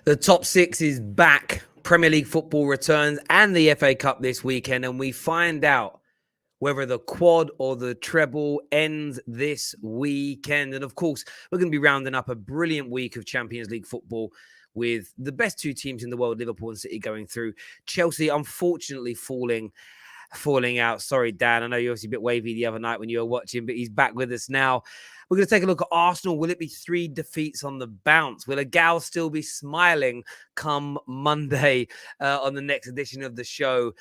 The top six is back. Premier League football returns and the FA Cup this weekend, and we find out whether the quad or the treble ends this weekend. And of course, we're going to be rounding up a brilliant week of Champions League football with the best two teams in the world, Liverpool and City, going through. Chelsea, unfortunately, falling out. Sorry, Dan. I know you're obviously a bit wavy the other night when you were watching, but he's back with us now. We're going to take a look at Arsenal. Will it be 3 defeats on the bounce? Will Egal still be smiling come Monday on the next edition of the show?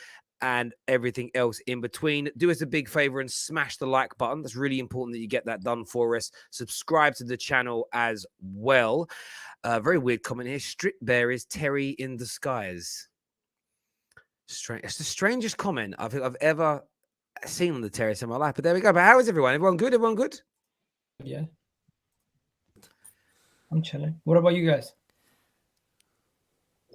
And everything else in between. Do us a big favor and smash the like button. That's really important that you get that done for us. Subscribe to the channel as well. Very weird comment here. Strip Bear is Terry in disguise. Strange. It's the strangest comment I've ever seen on the terrace in my life. But there we go. But how is everyone? Everyone good? Everyone good? Yeah. I'm chilling. What about you guys?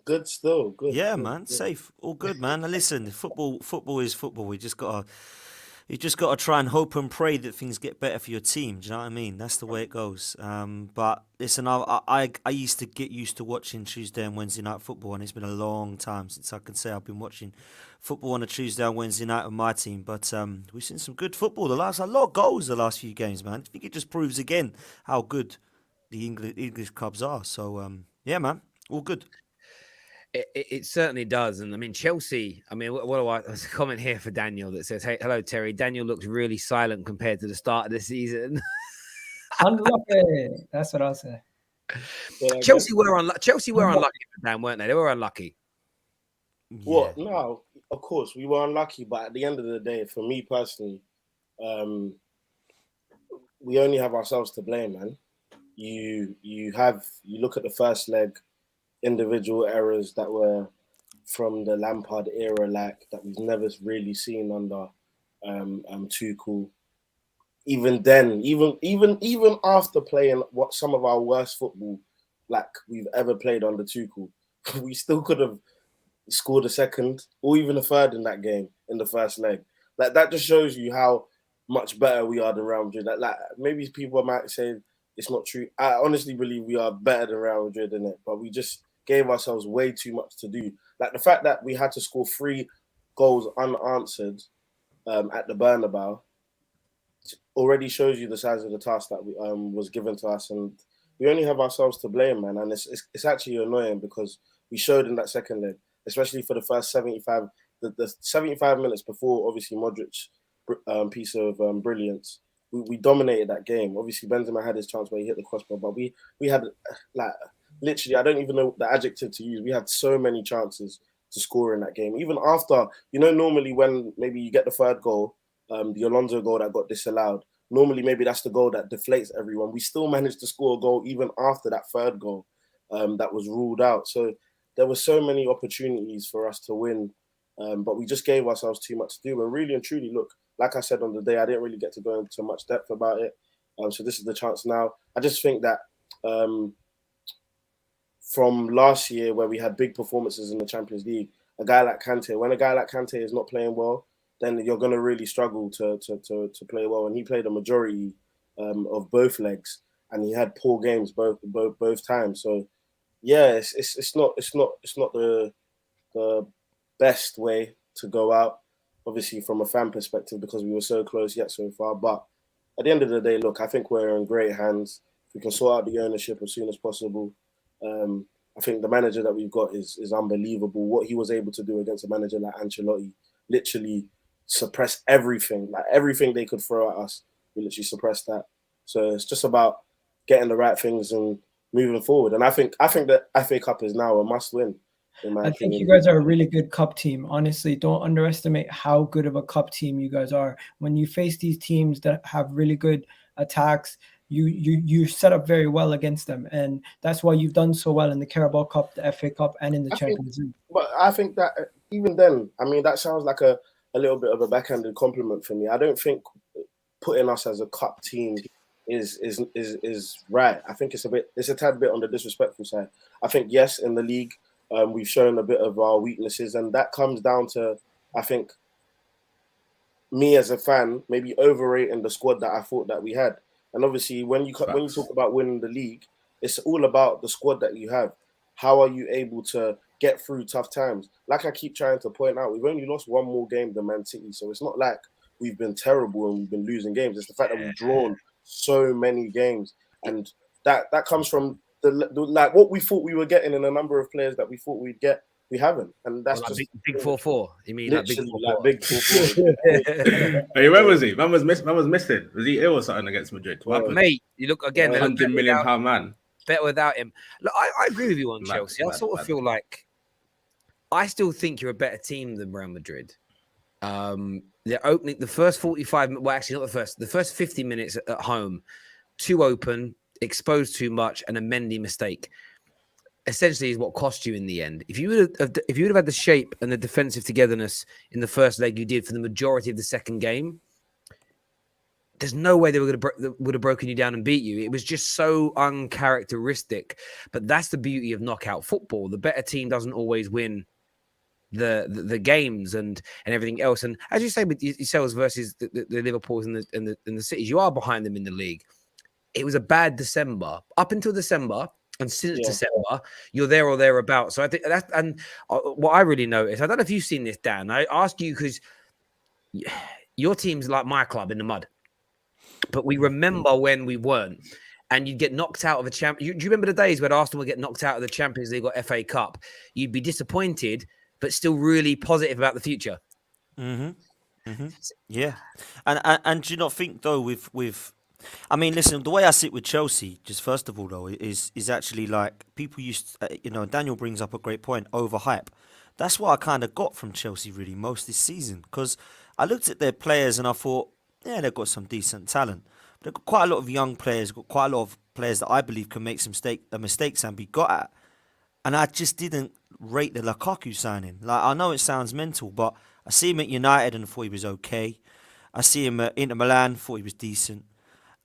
Good still. Good. Yeah, good, man. good. Safe. All good, man. Now listen, football is football. You just gotta try and hope and pray that things get better for your team. Do you know what I mean? That's the way it goes. But listen, I used to get used to watching Tuesday and Wednesday night football, and it's been a long time since I can say I've been watching football on a Tuesday and Wednesday night with my team. But we've seen some good football. A lot of goals the last few games, man. I think it just proves again how good the English clubs are. So yeah, man, all good. It certainly does. And I mean, Chelsea, I mean, there's a comment here for Daniel that says, "Hey, hello, Terry. Daniel looks really silent compared to the start of the season." Unlucky. That's what I'll say. Chelsea were unlucky for Dan, weren't they? They were unlucky. Well, no, of course, we were unlucky. But at the end of the day, for me personally, we only have ourselves to blame, man. You look at the first leg, individual errors that were from the Lampard era, like that we've never really seen under Tuchel. Even then, even after playing what some of our worst football like we've ever played under Tuchel, we still could have scored a second or even a third in that game in the first leg. Like that just shows you how much better we are than Real Madrid. Like maybe people might say it's not true. I honestly believe we are better than Real Madrid in it, but we just gave ourselves way too much to do. Like the fact that we had to score 3 goals unanswered at the Bernabeu already shows you the size of the task that we was given to us, and we only have ourselves to blame, man. And it's actually annoying because we showed in that second leg, especially for the first 75, the 75 minutes before obviously Modric's piece of brilliance. We dominated that game. Obviously Benzema had his chance where he hit the crossbar, but we had like literally, I don't even know the adjective to use. We had so many chances to score in that game. Even after, normally when maybe you get the third goal, the Alonso goal that got disallowed, normally maybe that's the goal that deflates everyone. We still managed to score a goal even after that third goal that was ruled out. So there were so many opportunities for us to win, but we just gave ourselves too much to do. And really and truly, look, like I said on the day, I didn't really get to go into much depth about it. So this is the chance now. I just think that from last year where we had big performances in the Champions League, when a guy like Kante is not playing well, then you're going to really struggle to play well. And he played a majority of both legs, and he had poor games both times. So yeah, it's not the best way to go out, obviously from a fan perspective, because we were so close yet so far. But at the end of the day, look, I think we're in great hands. We can sort out the ownership as soon as possible. I think the manager that we've got is unbelievable. What he was able to do against a manager like Ancelotti, literally suppress everything. Like everything they could throw at us, we literally suppressed that. So it's just about getting the right things and moving forward. And I think that FA Cup is now a must-win. I think you guys are a really good cup team. Honestly, don't underestimate how good of a cup team you guys are. When you face these teams that have really good attacks, you set up very well against them, and that's why you've done so well in the Carabao Cup, the FA Cup, and in the Champions League. But I think that even then, I mean, that sounds like a little bit of a backhanded compliment for me. I don't think putting us as a cup team is right. I think it's a tad bit on the disrespectful side. I think yes, in the league, we've shown a bit of our weaknesses, and that comes down to, I think, me as a fan maybe overrating the squad that I thought that we had. And obviously, when you talk about winning the league, it's all about the squad that you have. how are you able to get through tough times? Like I keep trying to point out, we've only lost one more game than Man City, so it's not like we've been terrible and we've been losing games. It's the fact that we've drawn so many games, and that comes from the like what we thought we were getting and a number of players that we thought we'd get. We haven't, and that's Like just big 4-4. You mean like big 4-4? like big 4-4. Hey, where was he? Man was missing. Was he ill or something against Madrid? What happened? Mate, you look again. £100 million man. Better without him. Look, I agree with you on Mad, Chelsea. I sort of feel like I still think you're a better team than Real Madrid. They're opening the first 45. Well, actually, not the first. The first 50 minutes at home, too open, exposed too much, and a Mendy mistake. Essentially, is what cost you in the end. If you would have had the shape and the defensive togetherness in the first leg you did for the majority of the second game, there's no way they would have broken you down and beat you. It was just so uncharacteristic. But that's the beauty of knockout football. The better team doesn't always win the games and everything else. And as you say with yourselves versus the Liverpools and the Cities, you are behind them in the league. It was a bad December. Up until December, and since December, you're there or thereabouts. So I think that's, and what I really noticed, I don't know if you've seen this, Dan. I ask you because your team's like my club in the mud. But we remember when we weren't, and you'd get knocked out of a champ. Do you remember the days when Arsenal would get knocked out of the Champions League or FA Cup? You'd be disappointed, but still really positive about the future. Yeah, and do you not think though with I mean, listen, the way I sit with Chelsea, just first of all though, is actually like people used, Daniel brings up a great point, overhype. That's what I kind of got from Chelsea really most this season, because I looked at their players and I thought, yeah, they've got some decent talent. But they've got quite a lot of young players, got quite a lot of players that I believe can make some mistakes and be got at. And I just didn't rate the Lukaku signing. Like, I know it sounds mental, but I see him at United and thought he was okay. I see him at Inter Milan, thought he was decent.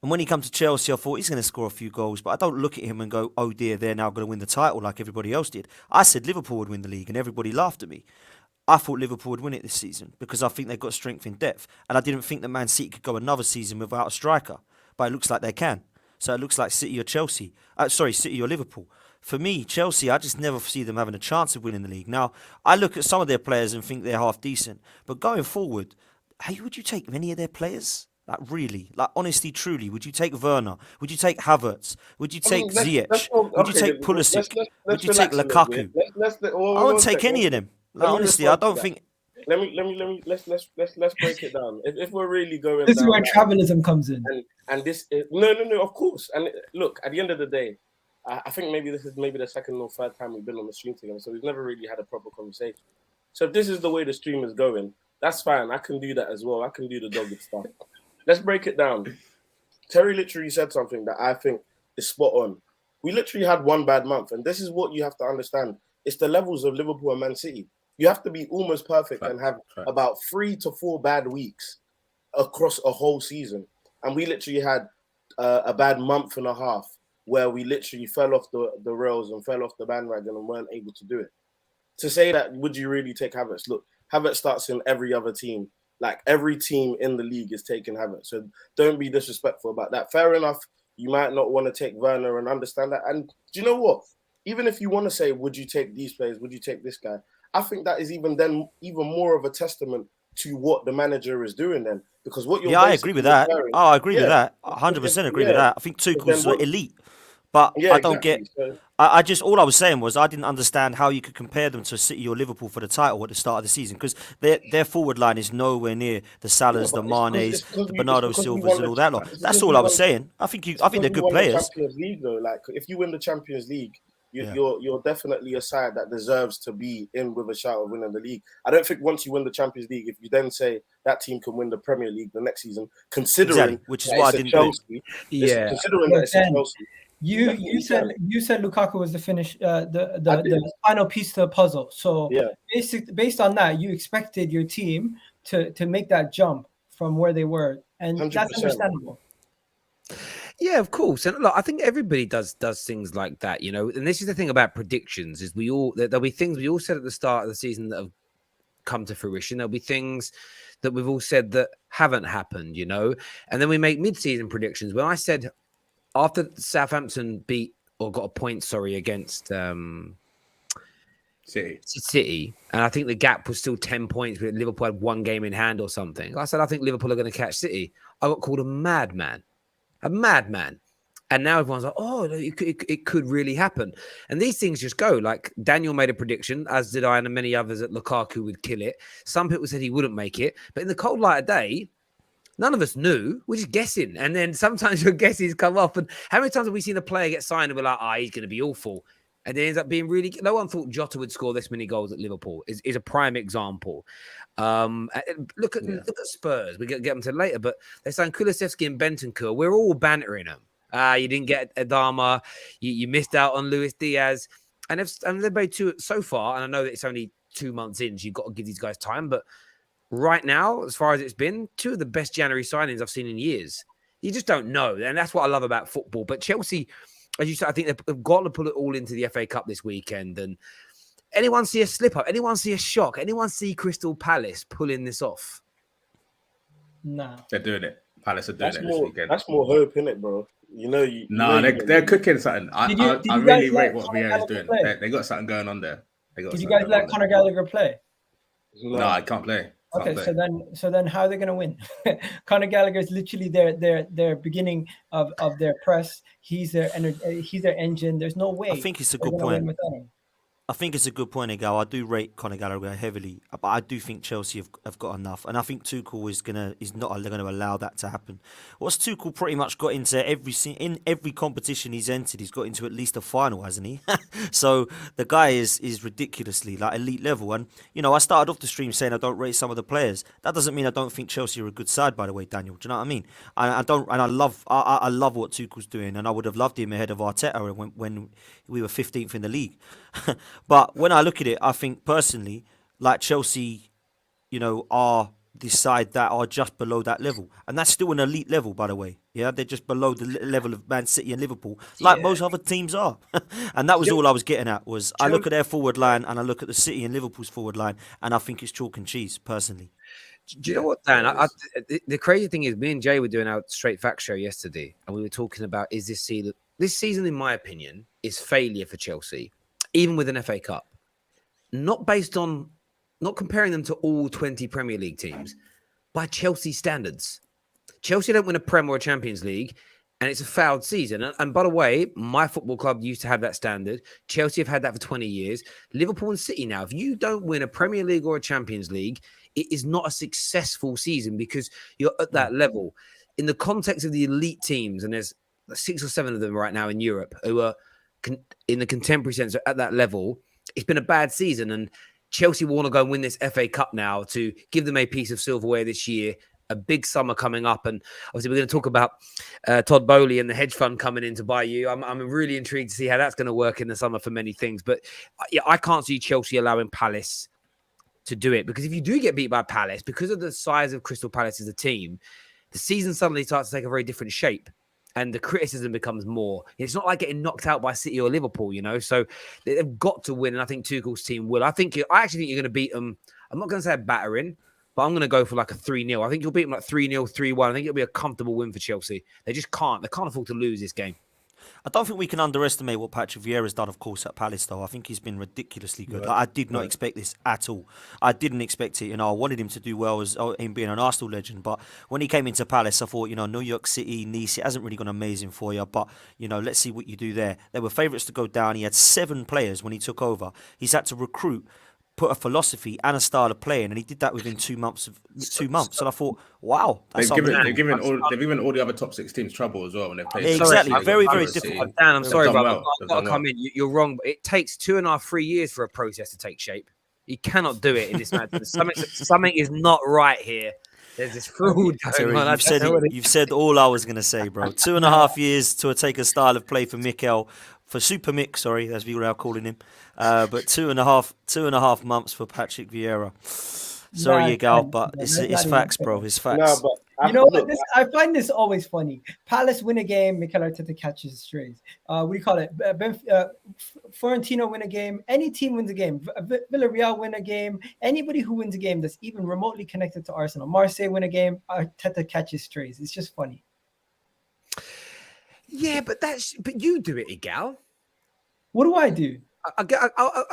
And when he comes to Chelsea, I thought he's going to score a few goals. But I don't look at him and go, oh dear, they're now going to win the title like everybody else did. I said Liverpool would win the league and everybody laughed at me. I thought Liverpool would win it this season because I think they've got strength in depth. And I didn't think that Man City could go another season without a striker. But it looks like they can. So it looks like City or Chelsea. City or Liverpool. For me, Chelsea, I just never see them having a chance of winning the league. Now, I look at some of their players and think they're half decent. But going forward, hey, would you take many of their players? Like, really? Like, honestly, truly, would you take Werner? Would you take Havertz? Would you take Ziyech? Would you take Pulisic? Would you take Lukaku? I wouldn't take any of them. Like, honestly, I don't think... Let's break it down. If we're really going this down, is where travelism comes in. And this is, no, of course. And look, at the end of the day, I think maybe this is the second or third time we've been on the stream together, so we've never really had a proper conversation. So if this is the way the stream is going, that's fine. I can do that as well. I can do the dogged stuff. Let's break it down. Terry literally said something that I think is spot on. We literally had one bad month, and this is what you have to understand. It's the levels of Liverpool and Man City. You have to be almost perfect and have about 3 to 4 bad weeks across a whole season. And we literally had a bad month and a half where we literally fell off the rails and fell off the bandwagon and weren't able to do it. To say that, would you really take Havertz? Look, Havertz starts in every other team. Like, every team in the league is taking Havertz. So don't be disrespectful about that. Fair enough, you might not want to take Werner and understand that. And do you know what? Even if you want to say, would you take these players? Would you take this guy? I think that is even more of a testament to what the manager is doing then. Because what you're I agree with that. I agree with that. 100% agree with that. I think Tuchel's elite. But I don't get... I just... All I was saying was I didn't understand how you could compare them to City or Liverpool for the title at the start of the season, because their forward line is nowhere near the Salahs, the Manes, the Bernardo Silvas and all that lot. That's all I was saying. I think they're good players. Champions League, though. Like, if you win the Champions League, you're definitely a side that deserves to be in with a shout of winning the league. I don't think once you win the Champions League, if you then say that team can win the Premier League the next season, considering which is why I didn't Chelsea, considering that it's a Chelsea. You said Lukaku was the finish, the final piece to the puzzle. So based on that, you expected your team to make that jump from where they were, and 100%. That's understandable. Yeah, of course. And look, I think everybody does things like that, you know. And this is the thing about predictions: is there'll be things we all said at the start of the season that have come to fruition. There'll be things that we've all said that haven't happened, you know. And then we make mid-season predictions. When I said, after Southampton beat or got a point, sorry, against City. And I think the gap was still 10 points, but Liverpool had one game in hand or something. I said, I think Liverpool are going to catch City. I got called a madman. And now everyone's like, oh, it could really happen. And these things just go. Like Daniel made a prediction, as did I, and many others, that Lukaku would kill it. Some people said he wouldn't make it. But in the cold light of day, none of us knew. We're just guessing. And then sometimes your guesses come off. And how many times have we seen a player get signed and we're like, he's going to be awful. And it ends up being really... No one thought Jota would score this many goals at Liverpool. Is a prime example. Look at Spurs. We get them to later. But they signed Kulusevski and Bentancur. We're all bantering them. You didn't get Adama. You missed out on Luis Diaz. And they've made two so far. And I know that it's only 2 months in, so you've got to give these guys time. But right now, as far as it's been, two of the best January signings I've seen in years. You just don't know. And that's what I love about football. But Chelsea... As you said, I think they've got to pull it all into the FA Cup this weekend. And anyone see a slip up? Anyone see a shock? Anyone see Crystal Palace pulling this off? Nah. They're doing it. Palace are doing it this weekend. That's more hope, innit, bro? They're cooking something. I really rate what Vieira's doing. They got something going on there. Did you guys let Conor Gallagher play? No, I can't play. Okay, so then how are they going to win? Conor Gallagher is literally their beginning of their press. He's their engine. There's no way. I think it's a good point. I think it's a good point, Egal. I do rate Conor Gallagher heavily, but I do think Chelsea have got enough, and I think Tuchel is not going to allow that to happen. What's Tuchel pretty much got into every competition he's entered? He's got into at least a final, hasn't he? So the guy is ridiculously like elite level. And I started off the stream saying I don't rate some of the players. That doesn't mean I don't think Chelsea are a good side, by the way, Daniel. Do you know what I mean? I love what Tuchel's doing, and I would have loved him ahead of Arteta when we were 15th in the league. But when I look at it, I think personally, like Chelsea, are the side that are just below that level. And that's still an elite level, by the way. Yeah, they're just below the level of Man City and Liverpool, like most other teams are. And that was all I was getting at, was I look at their forward line and I look at the City and Liverpool's forward line, and I think it's chalk and cheese, personally. Do you know what, Dan? The crazy thing is, me and Jay were doing our Straight Facts show yesterday, and we were talking about, is this season, in my opinion, is failure for Chelsea, even with an FA Cup. Not comparing them to all 20 Premier League teams, by Chelsea standards. Chelsea don't win a Prem or a Champions League, and it's a fouled season. And by the way, my football club used to have that standard. Chelsea have had that for 20 years. Liverpool and City now, if you don't win a Premier League or a Champions League, it is not a successful season because you're at that level. In the context of the elite teams, and there's 6 or 7 of them right now in Europe who are in the contemporary sense at that level, it's been a bad season. And Chelsea will want to go and win this FA Cup now to give them a piece of silverware this year. A big summer coming up, and obviously we're going to talk about Todd Bowley and the hedge fund coming in to buy you. I'm really intrigued to see how that's going to work in the summer for many things. But I can't see Chelsea allowing Palace to do it, because if you do get beat by Palace, because of the size of Crystal Palace as a team, the season suddenly starts to take a very different shape. And the criticism becomes more. It's not like getting knocked out by City or Liverpool, So they've got to win, and I think Tuchel's team will. I actually think you're going to beat them. I'm not going to say a battering, but I'm going to go for like a 3-0. I think you'll beat them like 3-0, 3-1. I think it'll be a comfortable win for Chelsea. They just can't. They can't afford to lose this game. I don't think we can underestimate what Patrick Vieira's done, of course, at Palace, though. I think he's been ridiculously good. Right. I did not expect this at all. I didn't expect it. I wanted him to do well as him being an Arsenal legend. But when he came into Palace, I thought, New York City, Nice, it hasn't really gone amazing for you. But, let's see what you do there. They were favourites to go down. He had 7 players when he took over. He's had to recruit, put a philosophy and a style of playing, and he did that within 2 months. And I thought, wow, they've given all the other top 6 teams trouble as well when they play. Exactly, very, very difficult. Dan, I'm sorry, brother. I've got to come in. You're wrong, but it takes 2.5, 3 years for a process to take shape. You cannot do it in this match. Something is not right here. There's this fraud going on. You've said all I was going to say, bro. 2.5 years to take a style of play for Mikel. For Super Mick, sorry, as we were now calling him. But 2.5 months for Patrick Vieira. Sorry, Egal, but it's facts, bro. It's facts. No, but I find this always funny. Palace win a game, Mikel Arteta catches strays. What do you call it? Florentino win a game. Any team wins a game. Villarreal win a game. Anybody who wins a game that's even remotely connected to Arsenal. Marseille win a game. Arteta catches strays. It's just funny. Yeah, but you do it, Egal. What do I do? Do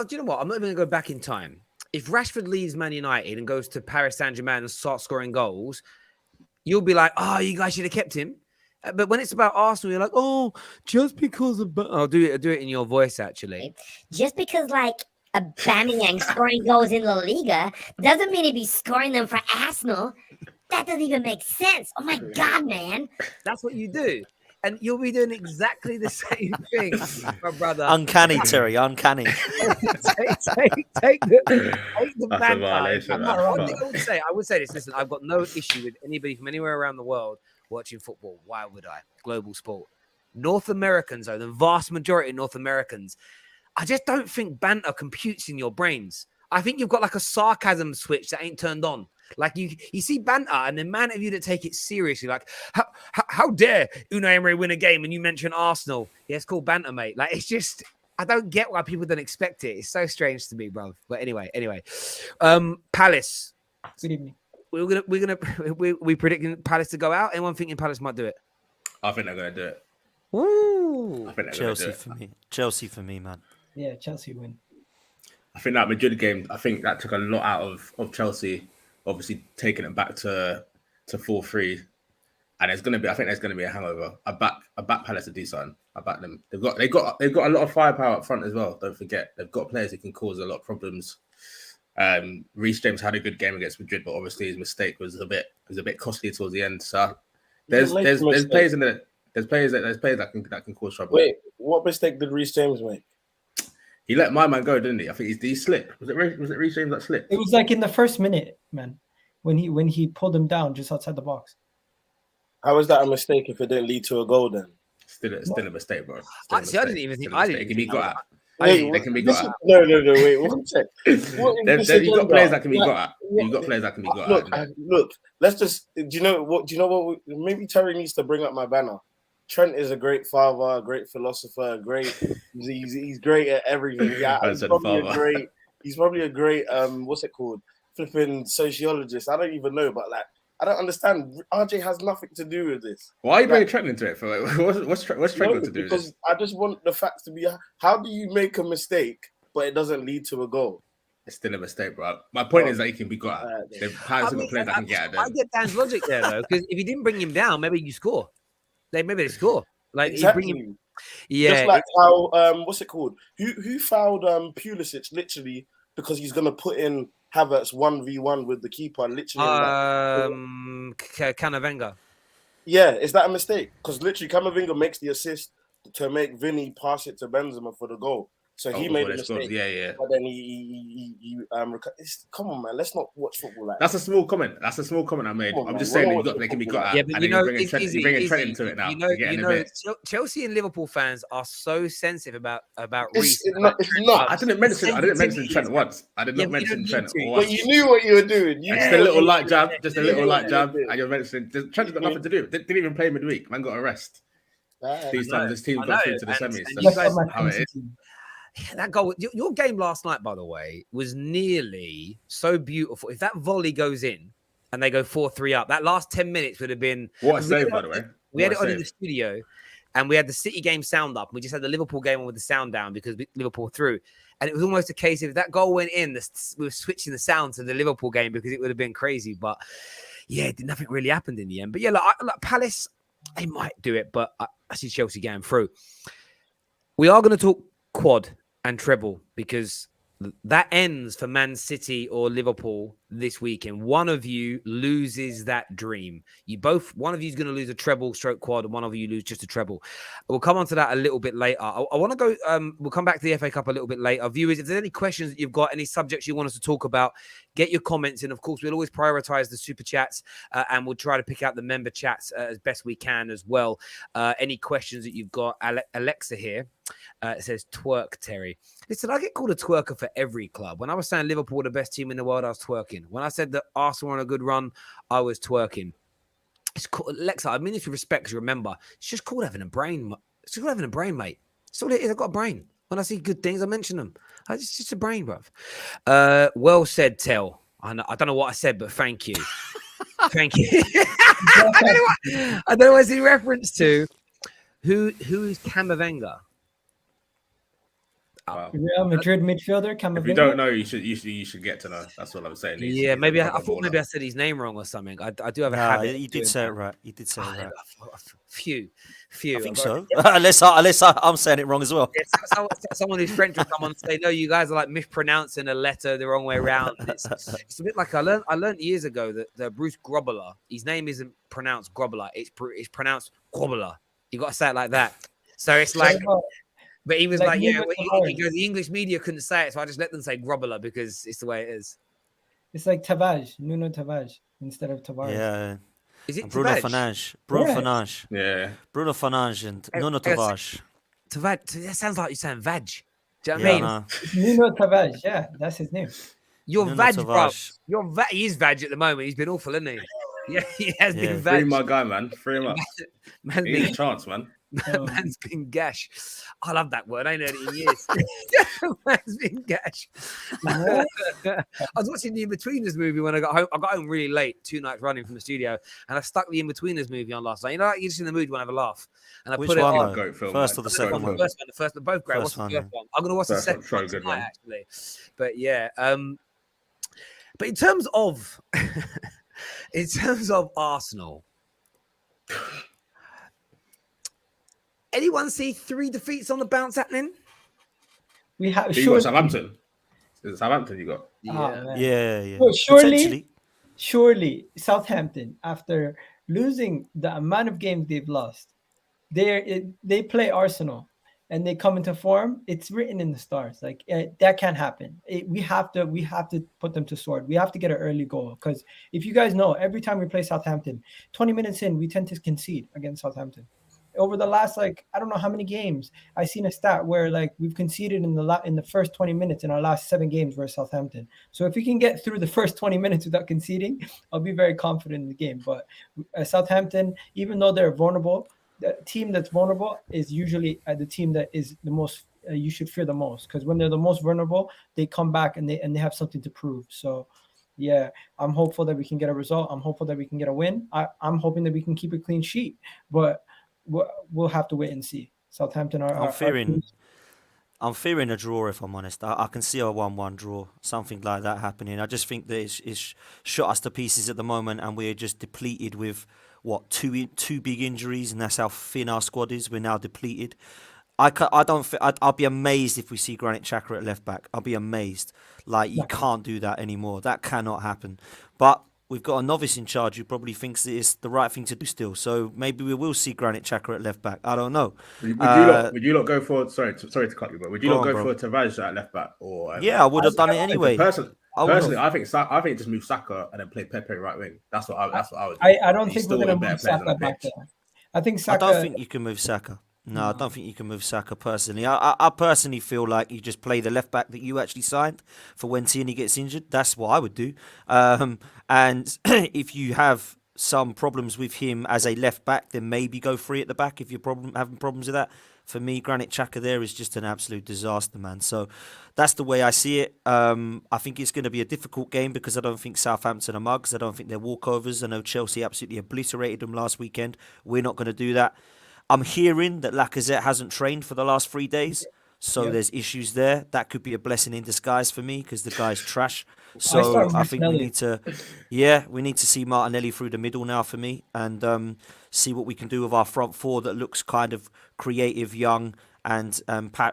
you know what? I'm not even going to go back in time. If Rashford leaves Man United and goes to Paris Saint-Germain and starts scoring goals, you'll be like, oh, you guys should have kept him. But when it's about Arsenal, you're like, oh, just because of... I'll do it in your voice, actually. Just because, like, Aubameyang scoring goals in La Liga doesn't mean he'd be scoring them for Arsenal. That doesn't even make sense. Oh, my God, man. That's what you do. And you'll be doing exactly the same thing, my brother. Uncanny, Terry, uncanny. take the banter. I would say this. Listen, I've got no issue with anybody from anywhere around the world watching football. Why would I? Global sport. North Americans, though, the vast majority of North Americans, I just don't think banter computes in your brains. I think you've got like a sarcasm switch that ain't turned on. Like you see banter, and the amount of you that take it seriously, like how dare Unai Emery win a game and you mention Arsenal? Yeah, it's called banter, mate. Like it's just I don't get why people don't expect it. It's so strange to me, bro. But anyway, Palace. Good evening. We predicting Palace to go out. Anyone thinking Palace might do it? I think they're gonna do it. Woo! I think Chelsea for me. Chelsea for me, man. Yeah, Chelsea win. I think that Madrid game, I think that took a lot out of Chelsea, obviously taking it back to 4-3. And I think there's gonna be a hangover. I back Palace to do something. I back them. They've got a lot of firepower up front as well. Don't forget. They've got players who can cause a lot of problems. Reece James had a good game against Madrid, but obviously his mistake was a bit costly towards the end. So there's players that can cause trouble. Wait, what mistake did Reece James make? He let my man go, didn't he? I think he slipped. Was it Reece James that slipped? It was like in the first minute, man, when he pulled him down just outside the box. How was that a mistake if it didn't lead to a goal then? Still a mistake, bro. I didn't even think it can be got at. They can be got at. No, wait, one sec. You've got players that can be got at. You've got players that can be got at. Look, let's just, do you know what, maybe Terry needs to bring up my banner. Trent is a great father, a great philosopher, he's great at everything. Yeah, he's probably a great what's it called? Flipping sociologist. I don't even know, but like I don't understand. RJ has nothing to do with this. Why are you bringing Trent into it? For what's Trent got to do with this? Because I just want the facts to be. How do you make a mistake but it doesn't lead to a goal? It's still a mistake, bro. My point is that he can be got at. There's players that can get at them. I get Dan's logic there though, because if you didn't bring him down, maybe you score. Maybe they score. Like exactly. Bring him... Yeah. Just like how what's it called? Who fouled Pulisic literally because he's gonna put in Havertz 1v1 with the keeper, literally. Camavinga. Yeah, is that a mistake? Because literally Camavinga makes the assist to make Vinny pass it to Benzema for the goal. So he made a mistake. Yeah. But then come on, man. Let's not watch football like that. That's a small comment. I made. I'm just saying they can be got at. Yeah, but you're bringing Trent into it now. You know, Chelsea and Liverpool fans are so sensitive about Reece. It's not. I didn't mention Trent once. I did not mention Trent once. But you knew what you were doing. Just a little light jab. And you're mentioning Trent's got nothing to do. Didn't even play midweek. Man got a rest. These times this team got through to the semis. That's how it is. That goal, your game last night, by the way, was nearly so beautiful. If that volley goes in and they go 4-3 up, that last 10 minutes would have been... What a save, by the way. We had it on in the studio, and we had the City game sound up. We just had the Liverpool game on with the sound down because Liverpool threw. And it was almost a case of if that goal went in, we were switching the sound to the Liverpool game because it would have been crazy. But yeah, nothing really happened in the end. But yeah, like Palace, they might do it, but I see Chelsea going through. We are going to talk quad and treble because that ends for Man City or Liverpool this weekend. One of you loses that dream. One of you is going to lose a treble stroke quad and one of you lose just a treble. We'll come on to that a little bit later. I want to go, we'll come back to the FA Cup a little bit later. Viewers, if there's any questions that you've got, any subjects you want us to talk about, get your comments in. Of course, we'll always prioritize the super chats and we'll try to pick out the member chats as best we can as well. Any questions that you've got, Alexa here. It says twerk, Terry. Listen, I get called a twerker for every club. When I was saying Liverpool were the best team in the world, I was twerking. When I said that Arsenal were on a good run, I was twerking. It's called, Alexa, I mean this with respect, because remember, it's just called having a brain. It's just called having a brain, mate. That's all it is. I've got a brain. When I see good things, I mention them. It's just a brain, bruv. Well said, Tel. I don't know what I said, but thank you. Thank you. I don't know what it's in reference to. Who is Camavinga? Wow. Real Madrid midfielder. If you don't know, you should get to know. That's what I'm saying. Yeah, maybe I thought maybe I said his name wrong or something. I do have a No, habit. you did say it right. You did say it right. Few. I think so. Unless I'm saying it wrong as well. Yeah, someone who's French will come on and say, "No, you guys are like mispronouncing a letter the wrong way around." It's a bit like I learned years ago that Bruce Grobbelaar, his name isn't pronounced Grobbelaar. It's pronounced Grobbelaar. You got to say it like that. So it's like. But he was like yeah, he goes, the English media couldn't say it, so I just let them say Grobbelaar because it's the way it is. It's like Tavares, Nuno Tavares instead of Tavares. Yeah. Is it Bruno Tavares? Fernandes? Yeah. Bruno Fernandes and Nuno Tavares. That sounds like you're saying Vag. Do you know what I mean? Nuno Tavares, yeah, that's his name. You're Vag, bro. He is Vag at the moment. He's been awful, isn't he? Yeah, he has been Vag. Free my guy, man. Free him up. He needs a chance, man. Man's been gash. I love that word. I ain't heard it in years. Man's been gash. I was watching the In-Betweeners movie when I got home. I got home really late, 2 nights running from the studio, and I stuck the In-Betweeners movie on last night. You know, like you're just in the mood when I have a laugh. And I Which put it one, on. First or the second one? The first, they're both great. What's the first one? I'm gonna watch the second one tonight, actually. But yeah, but in terms of Arsenal. Anyone see 3 defeats on the bounce happening? We have Southampton. Is it Southampton you got? Yeah. Well, surely Southampton, after losing the amount of games they've lost, they play Arsenal and they come into form. It's written in the stars. Like that can't happen. We have to put them to sword. We have to get an early goal because if you guys know, every time we play Southampton, 20 minutes in, we tend to concede against Southampton. Over the last, I don't know how many games, I've seen a stat where we've conceded in the first 20 minutes in our last 7 games versus Southampton. So if we can get through the first 20 minutes without conceding, I'll be very confident in the game. But Southampton, even though they're vulnerable, the team that's vulnerable is usually the team that is the most you should fear the most, because when they're the most vulnerable, they come back and they have something to prove. So yeah, I'm hopeful that we can get a result. I'm hopeful that we can get a win. I'm hoping that we can keep a clean sheet, but we'll have to wait and see. Southampton are. I'm fearing a draw, if I'm honest. I can see a 1-1 draw, something like that happening. I just think that it's shot us to pieces at the moment, and we're just depleted with two big injuries, and that's how thin our squad is. We're now depleted. I'll be amazed if we see Granit Xhaka at left back. I'll be amazed. You can't do that anymore. That cannot happen. But we've got a novice in charge who probably thinks that it's the right thing to do still. So maybe we will see Granit Xhaka at left back. I don't know. Would you not go for? Sorry to cut you, but would you not go for Terrace at left back? Or yeah, I would have done it anyway. Personally, I think just move Saka and then play Pepe right wing. That's what I would do. I don't think we're going to move Saka back there. I don't think you can move Saka. No, I don't think you can move Saka personally. I personally feel like you just play the left back that you actually signed for when Tierney gets injured. That's what I would do. And if you have some problems with him as a left back, then maybe go free at the back if you're having problems with that. For me, Granit Xhaka there is just an absolute disaster, man. So that's the way I see it. I think it's going to be a difficult game because I don't think Southampton are mugs. I don't think they're walkovers. I know Chelsea absolutely obliterated them last weekend. We're not going to do that. I'm hearing that Lacazette hasn't trained for the last 3 days, so there's issues there. That could be a blessing in disguise for me because the guy's trash. So I think we need to see Martinelli through the middle now for me and see what we can do with our front four that looks kind of creative, young, and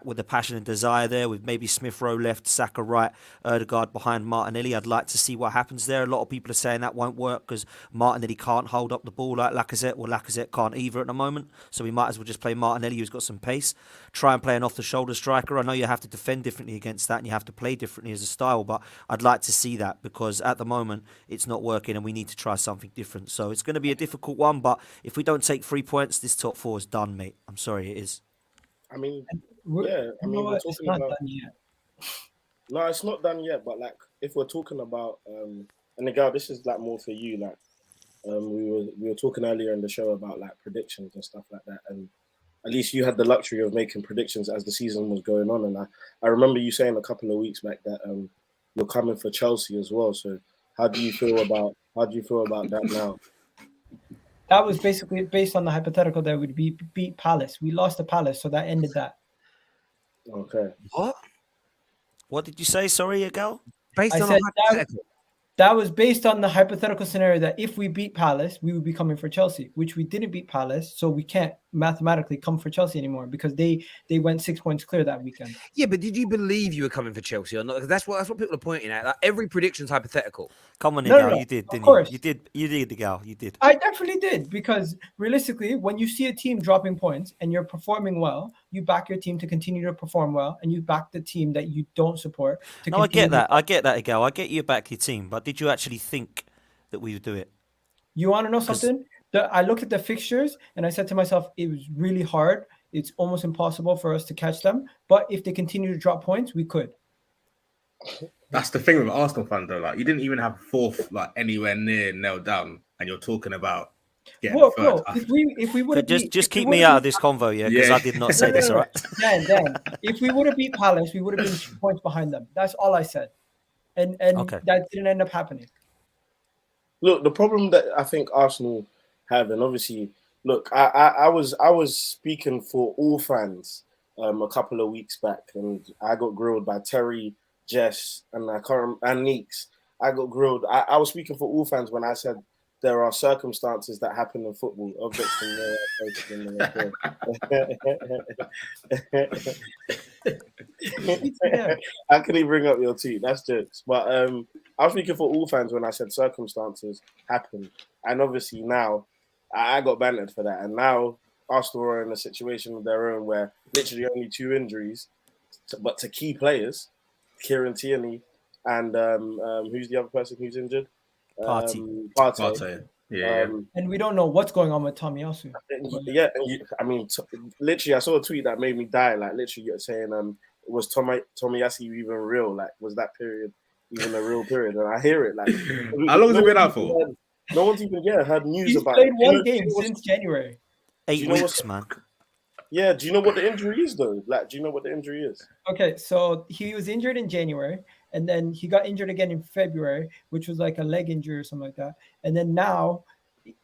with a passion and desire there, with maybe Smith Rowe left, Saka right, Ødegaard behind Martinelli. I'd like to see what happens there. A lot of people are saying that won't work because Martinelli can't hold up the ball like Lacazette, or Lacazette can't either at the moment. So we might as well just play Martinelli, who's got some pace. Try and play an off-the-shoulder striker. I know you have to defend differently against that and you have to play differently as a style, but I'd like to see that because at the moment it's not working and we need to try something different. So it's going to be a difficult one, but if we don't take 3 points, this top four is done, mate. I'm sorry, it is. I mean, we're talking about. No, it's not done yet. But if we're talking about, and Egal, this is more for you. We were talking earlier in the show about predictions and stuff like that, and at least you had the luxury of making predictions as the season was going on. And I remember you saying a couple of weeks back that you're coming for Chelsea as well. So how do you feel about that now? That was basically based on the hypothetical that would beat Palace. We lost to Palace, so that ended that. Okay. What? What did you say? Sorry, Egal? Based I on a said hypothetical. that was based on the hypothetical scenario that if we beat Palace, we would be coming for Chelsea, which we didn't beat Palace, so we can't mathematically come for Chelsea anymore because they went 6 points clear that weekend. Yeah, but did you believe you were coming for Chelsea or not? Because that's what people are pointing at. Like, every prediction's hypothetical. Come on, No, Egal. no, You did, of didn't course. you? You did, Egal. You did. I definitely did, because realistically, when you see a team dropping points and you're performing well, you back your team to continue to perform well, and you back the team that you don't support to No, I continue get that. I get that, Egal. I get you back your team, but did you actually think that we would do it? You want to know something? I looked at the fixtures and I said to myself, it was really hard. It's almost impossible for us to catch them. But if they continue to drop points, we could. That's the thing with Arsenal fans, though. Like, you didn't even have fourth, like, anywhere near nailed down, and you're talking about getting Bro, third. if we would have Just keep me out of this convo, yeah, because I did not say this, all right? Dan, if we would have beat Palace, we would have been 2 points behind them. That's all I said, and Okay. that didn't end up happening. Look, the problem that I think Arsenal have, and obviously, look, I was speaking for all fans a couple of weeks back, and I got grilled by Terry, Jess, and Neeks. I got grilled. I was speaking for all fans when I said there are circumstances that happen in football, objects in the I couldn't even bring up your tweet. That's jokes. But I was speaking for all fans when I said circumstances happen. And obviously now I got bantered for that. And now Arsenal are in a situation of their own where literally only 2 injuries, but to key players, Kieran Tierney and who's the other person who's injured? Partey. Yeah. And we don't know what's going on with Tomiyasu. Yeah, literally, I saw a tweet that made me die. Like, literally, you're saying, was Tomiyasu even real? Like, was that period even a real period? And I hear it. Like, how long has it been out for? No one's even heard news He's about played it. one game since January. 8 weeks, man. Yeah, do you know what the injury is, though? Like, do you know what the injury is? Okay, so he was injured in January, and then he got injured again in February, which was like a leg injury or something like that. And then now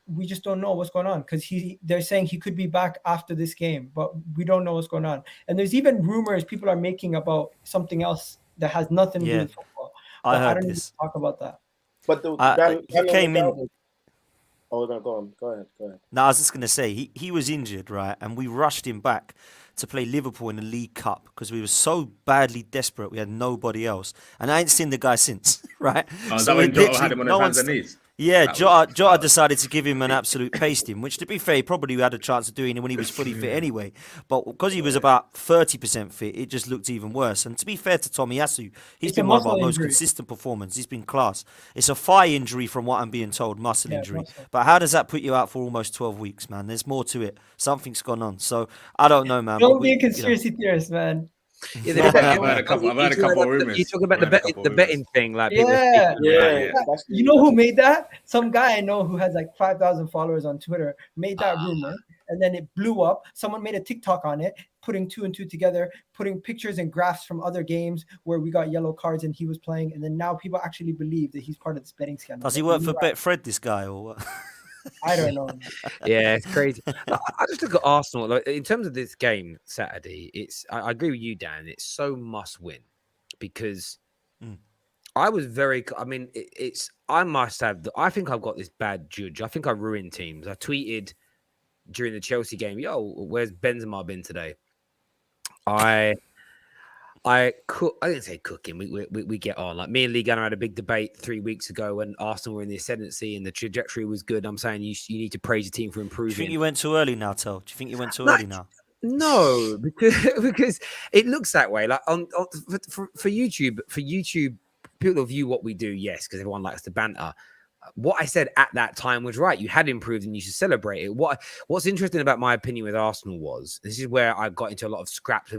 we just don't know what's going on, because they're saying he could be back after this game, but we don't know what's going on. And there's even rumors people are making about something else that has nothing to do with football. I But heard I don't this. need to talk about that. But he came in. Oh no, go ahead. No, I was just going to say, he was injured, right? And we rushed him back to play Liverpool in the League Cup because we were so badly desperate. We had nobody else. And I ain't seen the guy since, right? Oh, so when Jota had him on his hands and knees? Yeah, Jota decided to give him an absolute pasting, which, to be fair, he probably had a chance of doing it when he was fully fit anyway. But because he was about 30% fit, it just looked even worse. And to be fair to Tomiyasu, he's been one of our most consistent performers. He's been class. It's a thigh injury from what I'm being told, muscle injury. But how does that put you out for almost 12 weeks, man? There's more to it. Something's gone on. So I don't know, man. Don't be a conspiracy theorist, man. Yeah, I've heard a couple of rumors. You talk about the betting thing, like yeah. You know who made that? Some guy I know who has like 5,000 followers on Twitter made that rumor, and then it blew up. Someone made a TikTok on it, putting 2 and 2 together, putting pictures and graphs from other games where we got yellow cards and he was playing, and then now people actually believe that he's part of this betting scandal. Does he work for Betfred, this guy, or what? I don't know. Yeah, it's crazy. I just look at Arsenal. Like, in terms of this game Saturday, I agree with you, Dan. It's so must win because I was very. I mean, I must have. I think I've got this bad judge. I think I ruined teams. I tweeted during the Chelsea game, "Yo, where's Benzema been today?" I didn't say cooking. We get on. Like, me and Lee Gunner had a big debate 3 weeks ago when Arsenal were in the ascendancy and the trajectory was good. I'm saying you need to praise your team for improving. Do you think you went too early now, Tel? Do you think you went too early now? No, because it looks that way. Like for YouTube, people view what we do, yes, because everyone likes to banter. What I said at that time was right. You had improved and you should celebrate it. What's interesting about my opinion with Arsenal was, this is where I got into a lot of scraps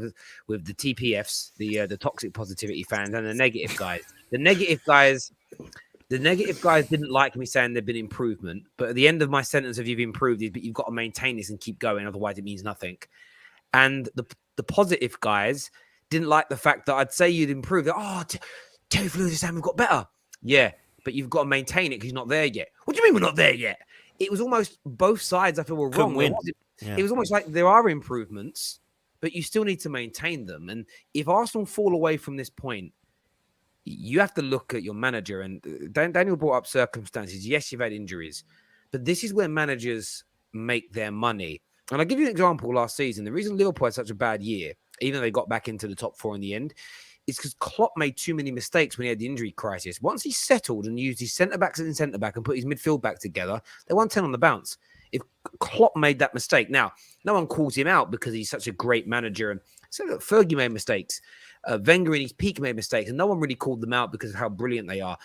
with the TPFs, the toxic positivity fans, and the negative guys. The negative guys didn't like me saying there'd been improvement. But at the end of my sentence of you've improved is, but you've got to maintain this and keep going. Otherwise it means nothing. And the positive guys didn't like the fact that I'd say you'd improved. Terry Flew this time we've got better. Yeah. But you've got to maintain it because you're not there yet. What do you mean we're not there yet? It was almost both sides I feel were wrong. Win. It was almost like there are improvements, but you still need to maintain them. And if Arsenal fall away from this point, you have to look at your manager. And Daniel brought up circumstances. Yes, you've had injuries, but this is where managers make their money. And I'll give you an example last season. The reason Liverpool had such a bad year, even though they got back into the top 4 in the end, is because Klopp made too many mistakes when he had the injury crisis. Once he settled and used his centre-backs and centre-back and put his midfield back together, they won 10 on the bounce. If Klopp made that mistake, now, no one calls him out because he's such a great manager. And so look, Fergie made mistakes. Wenger in his peak made mistakes, and no one really called them out because of how brilliant they are.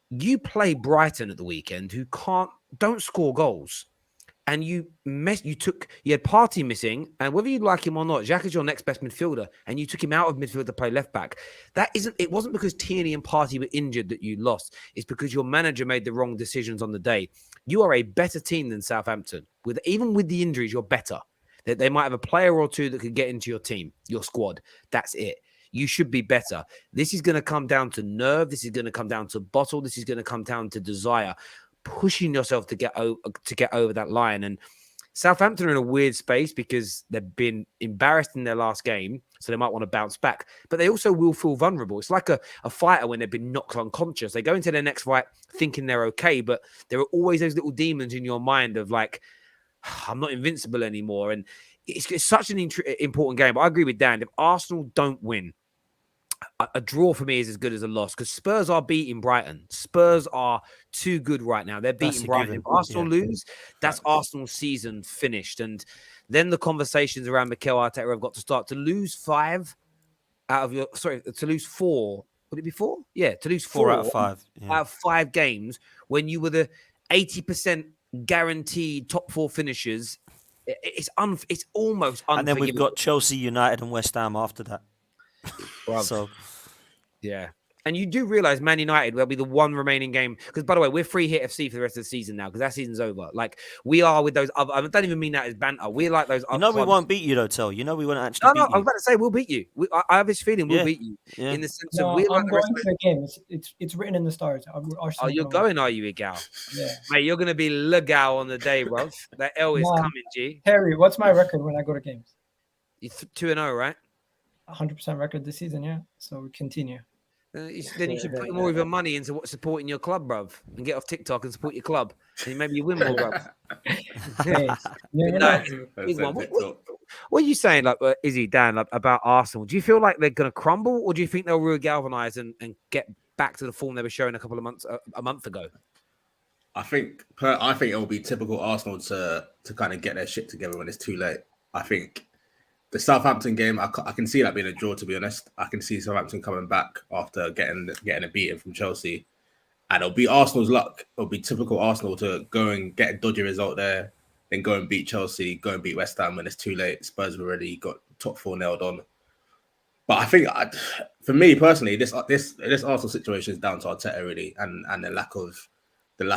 You play Brighton at the weekend, who don't score goals. And you had Partey missing, and whether you like him or not, Xhaka is your next best midfielder, and you took him out of midfield to play left back. It wasn't because Tierney and Partey were injured that you lost. It's because your manager made the wrong decisions on the day. You are a better team than Southampton. Even with the injuries, you're better. They might have a player or two that could get into your team, your squad. That's it. You should be better. This is going to come down to nerve. This is going to come down to bottle. This is going to come down to desire. Pushing yourself to get over that line. And Southampton are in a weird space because they've been embarrassed in their last game, so they might want to bounce back. But they also will feel vulnerable. It's like a fighter when they've been knocked unconscious. They go into their next fight thinking they're okay, but there are always those little demons in your mind of like, I'm not invincible anymore. And it's such an important game. But I agree with Dan. If Arsenal don't win, a draw for me is as good as a loss because Spurs are beating Brighton. Spurs are too good right now. They're beating Brighton. If Arsenal lose, that's Arsenal's season finished. And then the conversations around Mikel Arteta have got to start. To lose 5 out of to lose 4. Would it be 4? Yeah, to lose 4 out of 5. Out of 5 games when you were the 80% guaranteed top 4 finishers. It's almost unforgivable. And then we've got Chelsea, United, and West Ham after that. So, yeah. And you do realize Man United will be the one remaining game. Because, by the way, we're free hit FC for the rest of the season now because that season's over. Like, we are with those other... I don't even mean that as banter. We're like those other... we won't beat you, though, Tel. You know we won't actually beat you. I was about to say, we'll beat you. I have this feeling we'll beat you. Yeah. In the sense of... we're I'm going to the game. It's written in the stars. You're going, are you, Egal? Yeah. Mate, you're going to be Legal on the day, bro. That L is coming, G. Harry, what's my record when I go to games? You're 2-0, right? 100% record this season, yeah. So we continue. Then you should put more of your money into supporting your club, bruv, and get off TikTok and support your club. And maybe you win more, bruv. What are you saying, like Izzy, Dan, like, about Arsenal? Do you feel like they're going to crumble, or do you think they'll re-galvanise and get back to the form they were showing a month ago? I think it'll be typical Arsenal to kind of get their shit together when it's too late. I think. The Southampton game, I can see that being a draw, to be honest. I can see Southampton coming back after getting a beating from Chelsea. And it'll be Arsenal's luck. It'll be typical Arsenal to go and get a dodgy result there, then go and beat Chelsea, go and beat West Ham when it's too late. Spurs have already got top 4 nailed on. But I think, for me personally, this Arsenal situation is down to Arteta, really, and the lack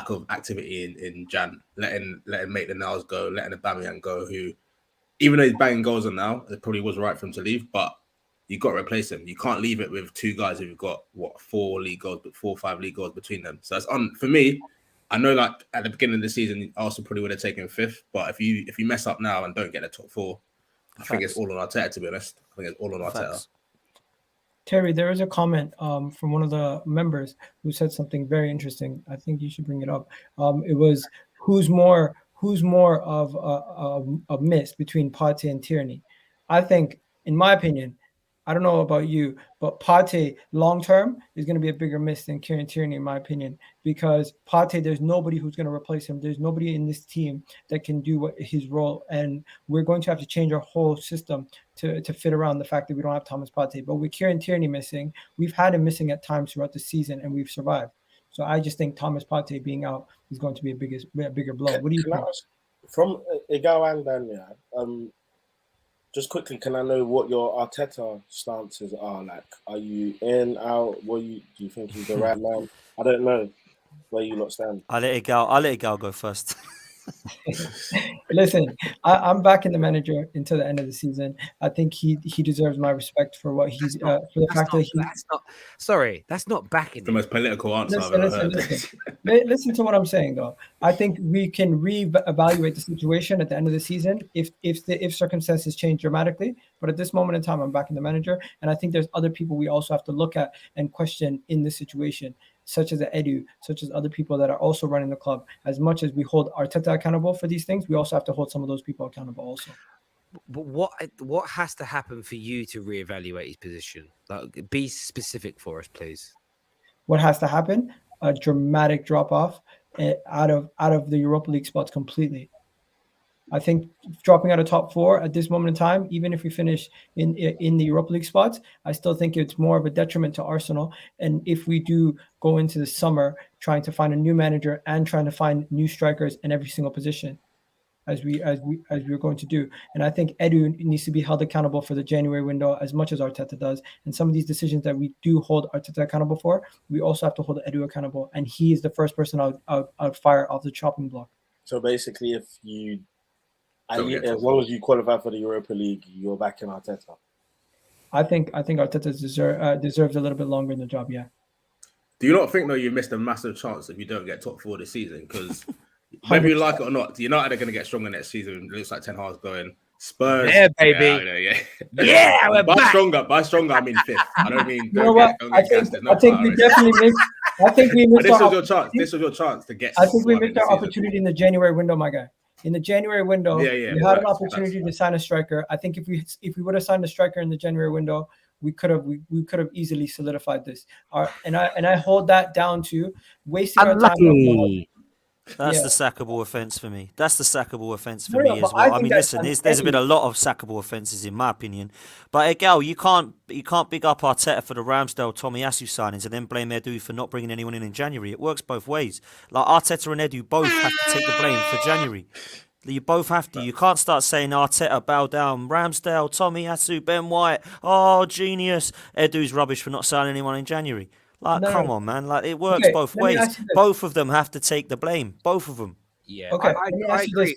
of activity in Jan, letting make the nails go, letting Aubameyang go, who... Even though he's banging goals on now, it probably was right for him to leave, but you've got to replace him. You can't leave it with 2 guys who've got, 4 or 5 league goals between them. So that's for me, I know like at the beginning of the season, Arsenal probably would have taken 5th, but if you mess up now and don't get the top 4, I think it's all on Arteta, to be honest. I think it's all on Arteta. Terry, there is a comment from one of the members who said something very interesting. I think you should bring it up. It was, who's more of a miss between Partey and Tierney? I think, in my opinion, I don't know about you, but Partey long term is going to be a bigger miss than Kieran Tierney, in my opinion, because Partey, there's nobody who's going to replace him. There's nobody in this team that can do his role, and we're going to have to change our whole system to fit around the fact that we don't have Thomas Partey. But with Kieran Tierney missing, we've had him missing at times throughout the season, and we've survived. So I just think Thomas Partey being out is going to be a bigger blow. What do you think? From Egal and Dan, just quickly, can I know what your Arteta stances are like? Are you in, out? Do you think he's the right man? I don't know where you lot stand. I'll let Egal go first. Listen, I'm backing the manager until the end of the season. I think he deserves my respect for what he's for the fact that he. That's not backing The it. most political answer I've Listen, ever listen, heard. listen to what I'm saying though. I think we can re-evaluate the situation at the end of the season if circumstances change dramatically. But at this moment in time, I'm backing the manager, and I think there's other people we also have to look at and question in this situation, such as the Edu, such as other people that are also running the club. As much as we hold Arteta accountable for these things, we also have to hold some of those people accountable also. But what has to happen for you to reevaluate his position? Like, be specific for us, please. What has to happen? A dramatic drop off out of the Europa League spots completely. I think dropping out of top 4 at this moment in time, even if we finish in the Europa League spots, I still think it's more of a detriment to Arsenal. And if we do go into the summer trying to find a new manager and trying to find new strikers in every single position, as we're going to do. And I think Edu needs to be held accountable for the January window as much as Arteta does. And some of these decisions that we do hold Arteta accountable for, we also have to hold Edu accountable. And he is the first person I'd fire off the chopping block. So basically, if you, as long as you qualify for the Europa League, you're backing Arteta. I think Arteta deserves a little bit longer in the job. Yeah. Do you not think though you missed a massive chance if you don't get top 4 this season? Because whether you like it or not, United are going to get stronger next season. It looks like Ten Hag's going. Spurs, yeah, baby, yeah, we're by back. By stronger, I mean 5th. I don't mean. You know what? I think we definitely missed. I think we missed. This was your chance. This was your chance to get. I think we missed our opportunity in the January window, my guy. In the January window, we had an opportunity to sign a striker. I think if we would have signed a striker in the January window, we could have easily solidified this. And I hold that down to wasting our time. That's the sackable offence for me. That's the sackable offence for me as well. I mean, listen, there's been a lot of sackable offences in my opinion. But Egal, you can't big up Arteta for the Ramsdale Tomiyasu signings and then blame Edu for not bringing anyone in January. It works both ways. Like Arteta and Edu both have to take the blame for January. You both have to. You can't start saying Arteta, bow down, Ramsdale, Tomiyasu, Ben White, oh, genius. Edu's rubbish for not signing anyone in January. Like, come on, man. Like, it works both ways. Both of them have to take the blame. Both of them. Yeah. Okay. I agree.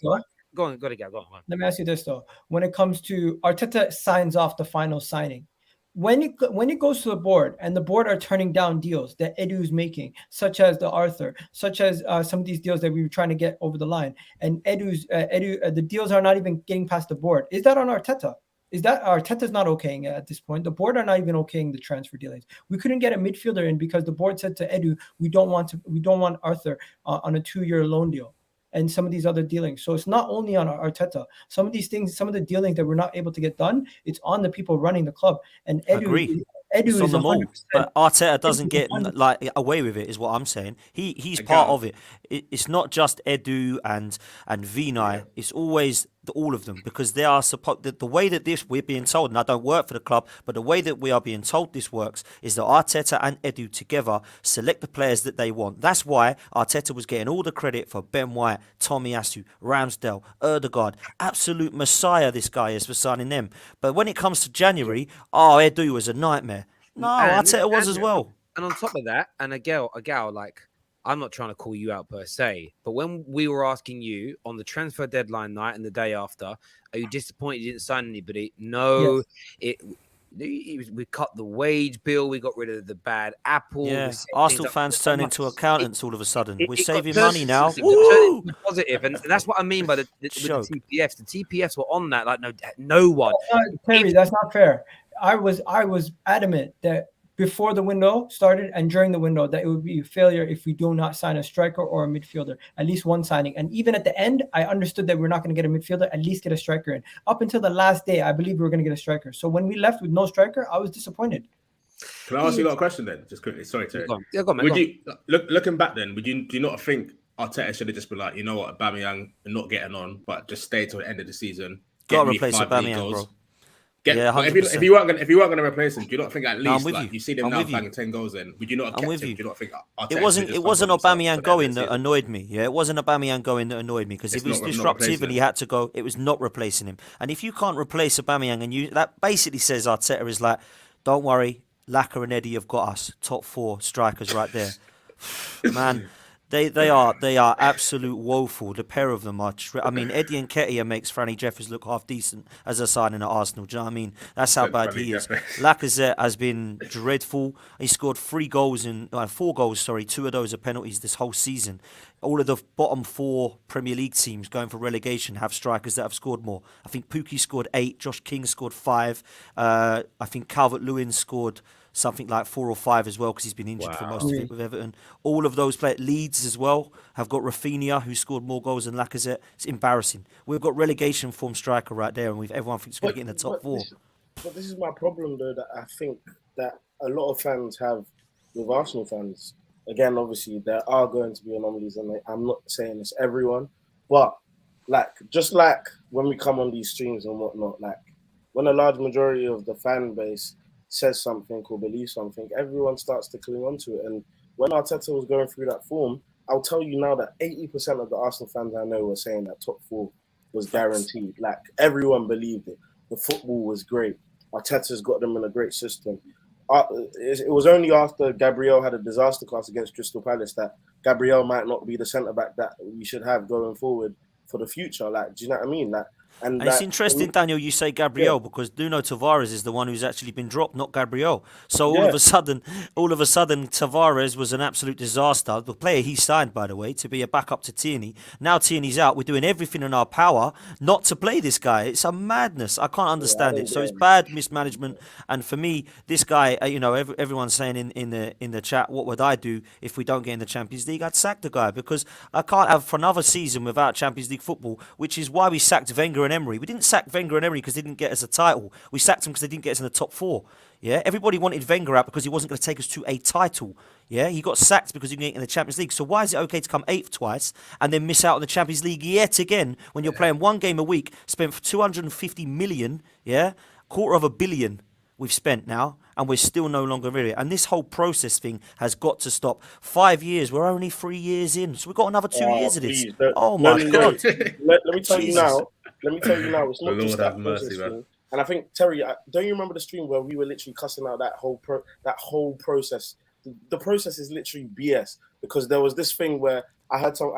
Go on. Let me ask you this, though. When it comes to Arteta signs off the final signing, when it goes to the board and the board are turning down deals that Edu's making, such as the Arthur, such as some of these deals that we were trying to get over the line, and the deals are not even getting past the board, is that on Arteta? Is that Arteta's not okaying it at this point? The board are not even okaying the transfer dealings. We couldn't get a midfielder in because the board said to Edu, we don't want Arthur on a 2-year loan deal, and some of these other dealings. So it's not only on Arteta. Some of these things, some of the dealings that we're not able to get done, it's on the people running the club. And Edu is on them all, but Arteta doesn't get like away with it, is what I'm saying. He's part of it. It's not just Edu and Vinay. It's always all of them, because they are the way that we're being told, and I don't work for the club, but the way that we are being told this works is that Arteta and Edu together select the players that they want. That's why Arteta was getting all the credit for Ben White, Tomiyasu, Ramsdale, Ødegaard. Absolute messiah this guy is for signing them. But when it comes to January, Edu was a nightmare. No, Arteta was as well. And on top of that, and Egal, like, I'm not trying to call you out per se, but when we were asking you on the transfer deadline night and the day after, are you disappointed you didn't sign anybody? No, yes. We cut the wage bill, we got rid of the bad apple. Yeah, Arsenal fans turn into accountants all of a sudden. We're saving money now. Positive, and that's what I mean by the TPFs. The TPFs were on that, like no one. Terry, that's not fair. I was adamant that before the window started and during the window that it would be a failure if we do not sign a striker or a midfielder, at least one signing. And even at the end, I understood that we're not going to get a midfielder, at least get a striker in. Up until the last day, I believe we were going to get a striker. So when we left with no striker, I was disappointed. Can I ask you a question then? Just quickly. Sorry, Terry. Yeah, go on, man. Would you looking back then? Do you not think Arteta should have just been like, you know what, Aubameyang not getting on, but just stay till the end of the season? Got to replace Aubameyang, bro. If you weren't going to replace him, do you not think at least you see them now banging 10 goals in? Would you not have kept him? Do you not think it wasn't Aubameyang going that annoyed me? Yeah, it wasn't Aubameyang going that annoyed me, because if he's disruptive and he had to go, it was not replacing him. And if you can't replace Aubameyang, and that basically says Arteta is like, don't worry, Laka and Eddie have got us top 4 strikers right there, man. They are absolute woeful. The pair of them are. I mean, Eddie and Nketiah makes Franny Jeffers look half decent as a signing at Arsenal. Do you know what I mean? That's how bad he is. Lacazette has been dreadful. He scored 4 goals, 2 of those are penalties this whole season. All of the bottom 4 Premier League teams going for relegation have strikers that have scored more. I think Pukki scored 8, Josh King scored 5. I think Calvert-Lewin scored something like 4 or 5 as well because he's been injured for most of it with Everton. All of those players, Leeds as well, have got Rafinha who scored more goals than Lacazette. It's embarrassing. We've got relegation form striker right there, and everyone thinks we're going to get in the top 4. But this is my problem, though, that I think that a lot of fans have with Arsenal fans. Again, obviously, there are going to be anomalies, and I'm not saying it's everyone, but just like when we come on these streams and whatnot, like when a large majority of the fan base says something or believes something, everyone starts to cling on to it. And when Arteta was going through that form, I'll tell you now that 80% of the Arsenal fans I know were saying that top 4 was guaranteed. Like, everyone believed it. The football was great. Arteta's got them in a great system. It was only after Gabriel had a disaster class against Crystal Palace that Gabriel might not be the centre-back that we should have going forward for the future. Like, do you know what I mean? Like, and it's interesting, Daniel, you say Gabriel because Nuno Tavares is the one who's actually been dropped, not Gabriel. So all of a sudden, Tavares was an absolute disaster. The player he signed, by the way, to be a backup to Tierney. Now Tierney's out. We're doing everything in our power not to play this guy. It's a madness. I can't understand it. So it's bad mismanagement. And for me, this guy, everyone's saying in the chat, what would I do if we don't get in the Champions League? I'd sack the guy because I can't have for another season without Champions League football, which is why we sacked Wenger and Emery. We didn't sack Wenger and Emery because they didn't get us a title. We sacked them because they didn't get us in the top 4. Yeah, everybody wanted Wenger out because he wasn't going to take us to a title. Yeah, he got sacked because he didn't get in the Champions League. So why is it okay to come 8th twice and then miss out on the Champions League yet again when you're playing 1 game a week, spent for 250 million, $250 million we've spent now, and we're still no longer really. And this whole process thing has got to stop. 5 years, we're only 3 years in, so we've got another 2 years of this. Oh my God! Let me tell you now. It's not just that process thing. And I think, Terry, don't you remember the stream where we were literally cussing out that whole process? The process is literally BS because there was this thing where I heard some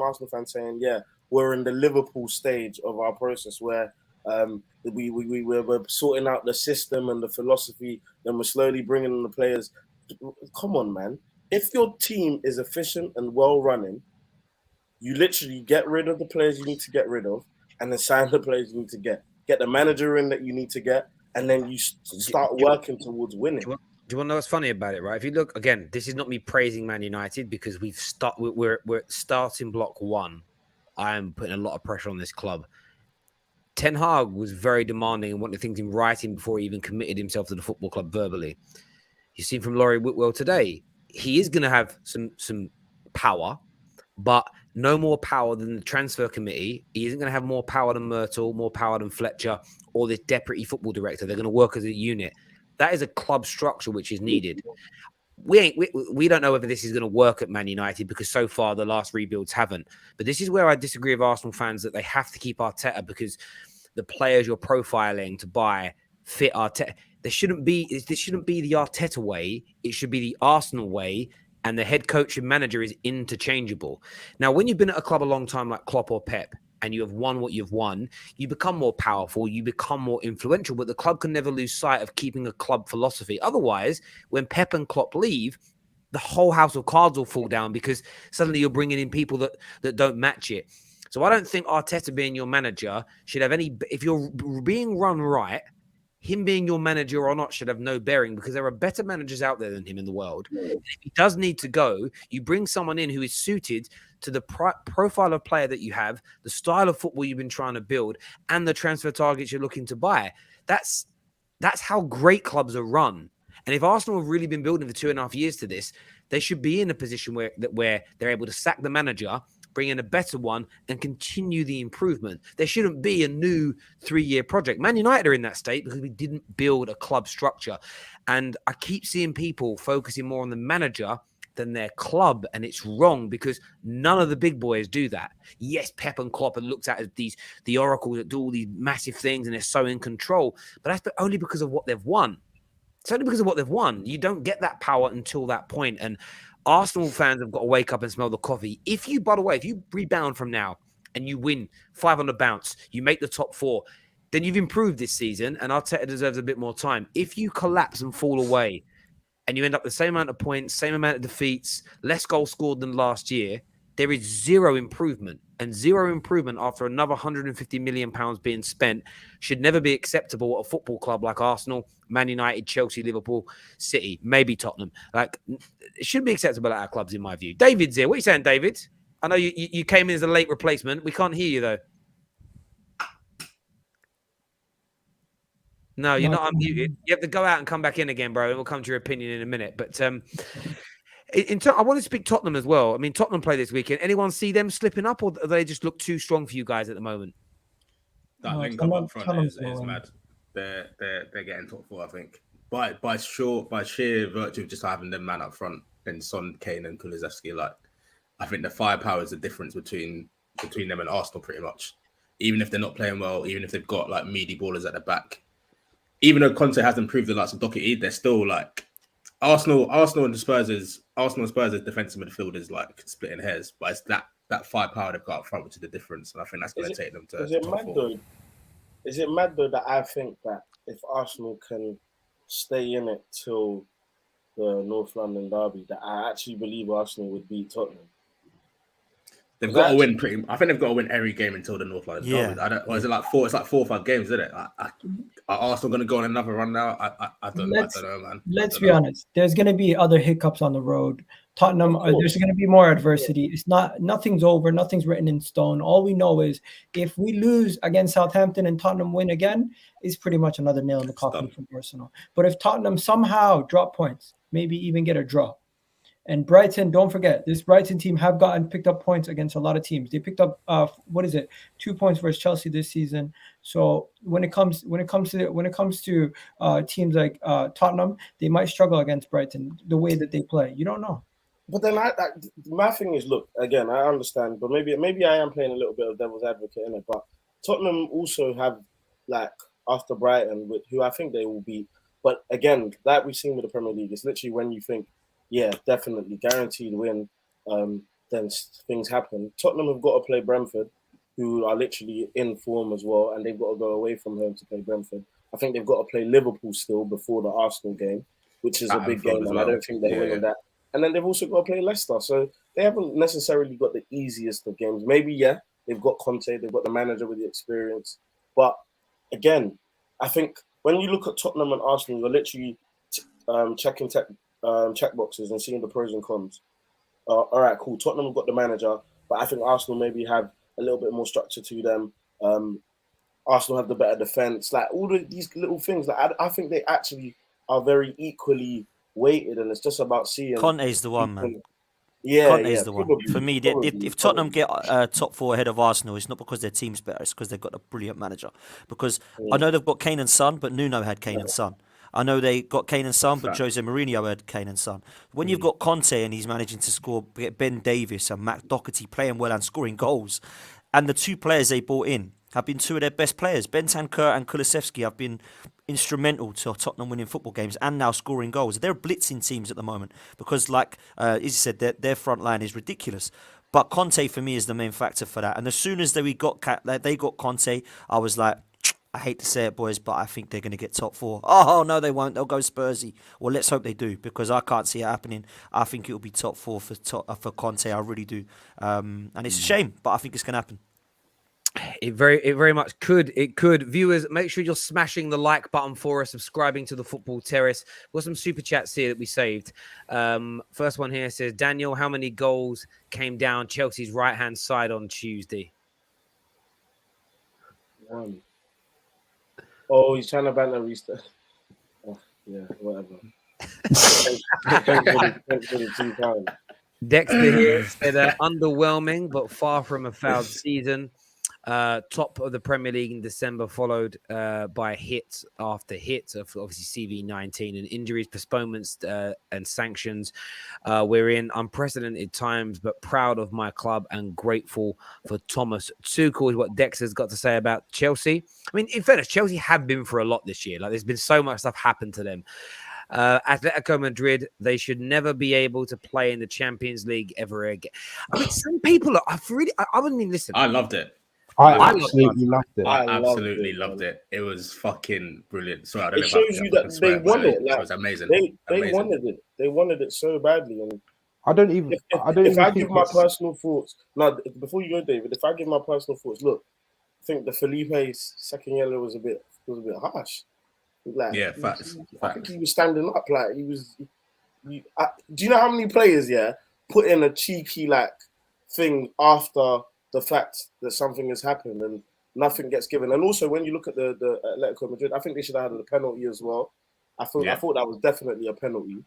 Arsenal fans saying, "Yeah, we're in the Liverpool stage of our process where we're sorting out the system and the philosophy, then we're slowly bringing in the players." Come on, man! If your team is efficient and well running, you literally get rid of the players you need to get rid of, and then sign the players you need to get the manager in that you need to get, and then you start working towards winning. Do you want to know what's funny about it, right? If you look again, this is not me praising Man United because we're starting block 1. I am putting a lot of pressure on this club. Ten Hag was very demanding and wanted things in writing before he even committed himself to the football club verbally. You've seen from Laurie Whitwell today, he is going to have some power, but no more power than the transfer committee. He isn't going to have more power than Myrtle, more power than Fletcher, or this deputy football director. They're going to work as a unit. That is a club structure which is needed. We don't know whether this is going to work at Man United because so far the last rebuilds haven't. But this is where I disagree with Arsenal fans that they have to keep Arteta because the players you're profiling to buy fit Arteta. This shouldn't be the Arteta way. It should be the Arsenal way. And the head coach and manager is interchangeable. Now, when you've been at a club a long time like Klopp or Pep, and you have won what you've won, you become more powerful, you become more influential, but the club can never lose sight of keeping a club philosophy. Otherwise, when Pep and Klopp leave, the whole house of cards will fall down because suddenly you're bringing in people that don't match it. So I don't think Arteta being your manager should have any... If you're being run right, him being your manager or not should have no bearing because there are better managers out there than him in the world. And if he does need to go, you bring someone in who is suited to the profile of player that you have, the style of football you've been trying to build, and the transfer targets you're looking to buy. That's how great clubs are run. And if Arsenal have really been building for 2.5 years to this, they should be in a position where they're able to sack the manager, bring in a better one, and continue the improvement. There shouldn't be a new 3-year project. Man United are in that state because we didn't build a club structure. And I keep seeing people focusing more on the manager than their club, and it's wrong because none of the big boys do that. Yes, Pep and Klopp are looked at as the oracles that do all these massive things and they're so in control, but that's only because of what they've won. It's only because of what they've won. You don't get that power until that point. And Arsenal fans have got to wake up and smell the coffee. If you, by the way, if you rebound from now and you win 5 on the bounce, you make the top 4, then you've improved this season, and Arteta deserves a bit more time. If you collapse and fall away and you end up the same amount of points, same amount of defeats, less goals scored than last year, there is zero improvement. And zero improvement after another £150 million being spent should never be acceptable at a football club like Arsenal, Man United, Chelsea, Liverpool, City, maybe Tottenham. Like, it shouldn't be acceptable at our clubs, in my view. David's here. What are you saying, David? I know you came in as a late replacement. We can't hear you, though. No, you're not unmuted. You have to go out and come back in again, bro, and we'll come to your opinion in a minute. But I want to speak Tottenham as well. I mean, Tottenham play this weekend. Anyone see them slipping up, or do they just look too strong for you guys at the moment? That link up front is mad. They're getting top 4, I think. By sheer virtue of just having them man up front, and Son, Kane, and Kulusevski, like, I think the firepower is the difference between them and Arsenal, pretty much. Even if they're not playing well, even if they've got like meaty ballers at the back. Even though Conte has improved the likes of Doherty, they're still like Arsenal and Spurs' defensive midfield is like splitting hairs, but it's that firepower they've got up front which is the difference, and I think that's going to take them to. Is it mad though that I think that if Arsenal can stay in it till the North London derby, that I actually believe Arsenal would beat Tottenham? They've got to win I think they've got to win every game until the North London derby. Is it like 4? It's like 4 or 5 games, isn't it? Are Arsenal going to go on another run now? I don't know, man. Let's be honest. There's going to be other hiccups on the road. Tottenham, there's going to be more adversity. It's nothing's over. Nothing's written in stone. All we know is if we lose against Southampton and Tottenham win again, it's pretty much another nail in the coffin for Arsenal. But if Tottenham somehow drop points, maybe even get a draw. And Brighton, don't forget, this Brighton team have picked up points against a lot of teams. They picked up 2 points versus Chelsea this season. So when it comes to teams like Tottenham, they might struggle against Brighton the way that they play. You don't know. But then my thing is, look, again, I understand, but maybe I am playing a little bit of devil's advocate in it. But Tottenham also have, like, after Brighton, who I think they will beat. But again, like we've seen with the Premier League, it's literally when you think, yeah, definitely guaranteed win, then things happen. Tottenham have got to play Brentford, who are literally in form as well, and they've got to go away from home to play Brentford. I think they've got to play Liverpool still before the Arsenal game, which is a big game, and I don't think they're winning that. And then they've also got to play Leicester, so they haven't necessarily got the easiest of games. Maybe, yeah, they've got Conte, they've got the manager with the experience, but again, I think when you look at Tottenham and Arsenal, you're literally checking check boxes and seeing the pros and cons. All right, cool. Tottenham have got the manager, but I think Arsenal maybe have a little bit more structure to them. Arsenal have the better defense. Like all of these little things. Like I think they actually are very equally weighted, and it's just about seeing. Conte's the one, man. Yeah, Conte's the one. For me, if Tottenham get top 4 ahead of Arsenal, it's not because their team's better. It's because they've got a brilliant manager. Because I know they've got Kane and Son, but Nuno had Kane and Son. I know they got Kane and Son, but Jose Mourinho had Kane and Son. When you've got Conte and he's managing to get Ben Davies and Matt Doherty playing well and scoring goals, and the 2 players they brought in have been 2 of their best players. Bentancur and Kulusevski have been instrumental to Tottenham winning football games and now scoring goals. They're blitzing teams at the moment because, like Izzy said, their front line is ridiculous. But Conte, for me, is the main factor for that. And as soon as they got Conte, I was like, I hate to say it, boys, but I think they're going to get top 4. Oh, no, they won't. They'll go Spursy. Well, let's hope they do, because I can't see it happening. I think it'll be top 4 for Conte. I really do. And it's a shame, but I think it's going to happen. It very much could. It could. Viewers, make sure you're smashing the like button for us, subscribing to the Football Terrace. We've got some super chats here that we saved. First one here says, Daniel, how many goals came down Chelsea's right-hand side on Tuesday? 1. Oh, he's trying to banter restart. Oh, yeah, whatever. Thanks for the £2. Dexter here said underwhelming, but far from a fouled season. Top of the Premier League in December, followed by hits after hits of obviously CV19 and injuries, postponements, and sanctions. We're in unprecedented times, but proud of my club and grateful for Thomas Tuchel, is what Dexter's got to say about Chelsea. I mean, in fairness, Chelsea have been for a lot this year. Like, there's been so much stuff happen to them. Atletico Madrid, they should never be able to play in the Champions League ever again. I mean, some people, I wouldn't even listen. I loved it. I absolutely loved it. I I absolutely loved loved it. It was fucking brilliant. Sorry, I don't It know if shows I you can that swear, they but want it. it Like, was amazing. they Amazing. wanted it. They wanted it so badly. And I don't even. if I think give my it's- personal thoughts, now before you go, David, if I give my personal thoughts, look, I think the Felipe's second yellow was a bit harsh. Like, Yeah, facts. I think he was standing up. Like he was. Do you know how many players, put in a cheeky thing after the fact that something has happened and nothing gets given? And also, when you look at the Atletico Madrid, I think they should have had a penalty as well. I thought that was definitely a penalty.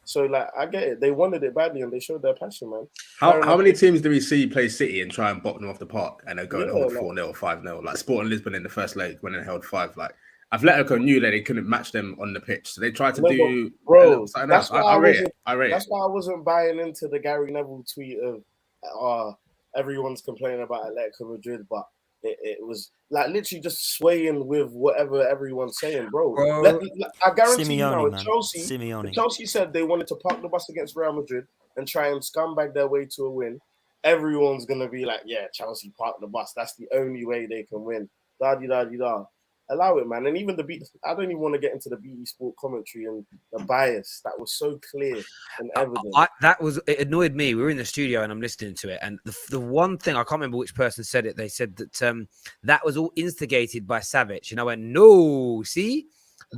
So I get it. They wanted it badly and they showed their passion, man. How many teams do we see play City and try and bop them off the park and they're going hold 4-0, 5-0? Like Sporting Lisbon in the first leg when they held 5. Like Atletico knew that they couldn't match them on the pitch, so they tried to do something else. I rate it. That's why I wasn't buying into the Gary Neville tweet of everyone's complaining about Atletico Madrid, but it was literally just swaying with whatever everyone's saying, bro. I guarantee you now, Chelsea said they wanted to park the bus against Real Madrid and try and scumbag their way to a win. Everyone's gonna be like, yeah, Chelsea parked the bus. That's the only way they can win. Da-di-da-di-da. Allow it, man. And even I don't even want to get into the BT Sport commentary and the bias that was so clear and evident. It annoyed me. We were in the studio and I'm listening to it. And the one thing, I can't remember which person said it. They said that that was all instigated by Savic. And I went, no, see?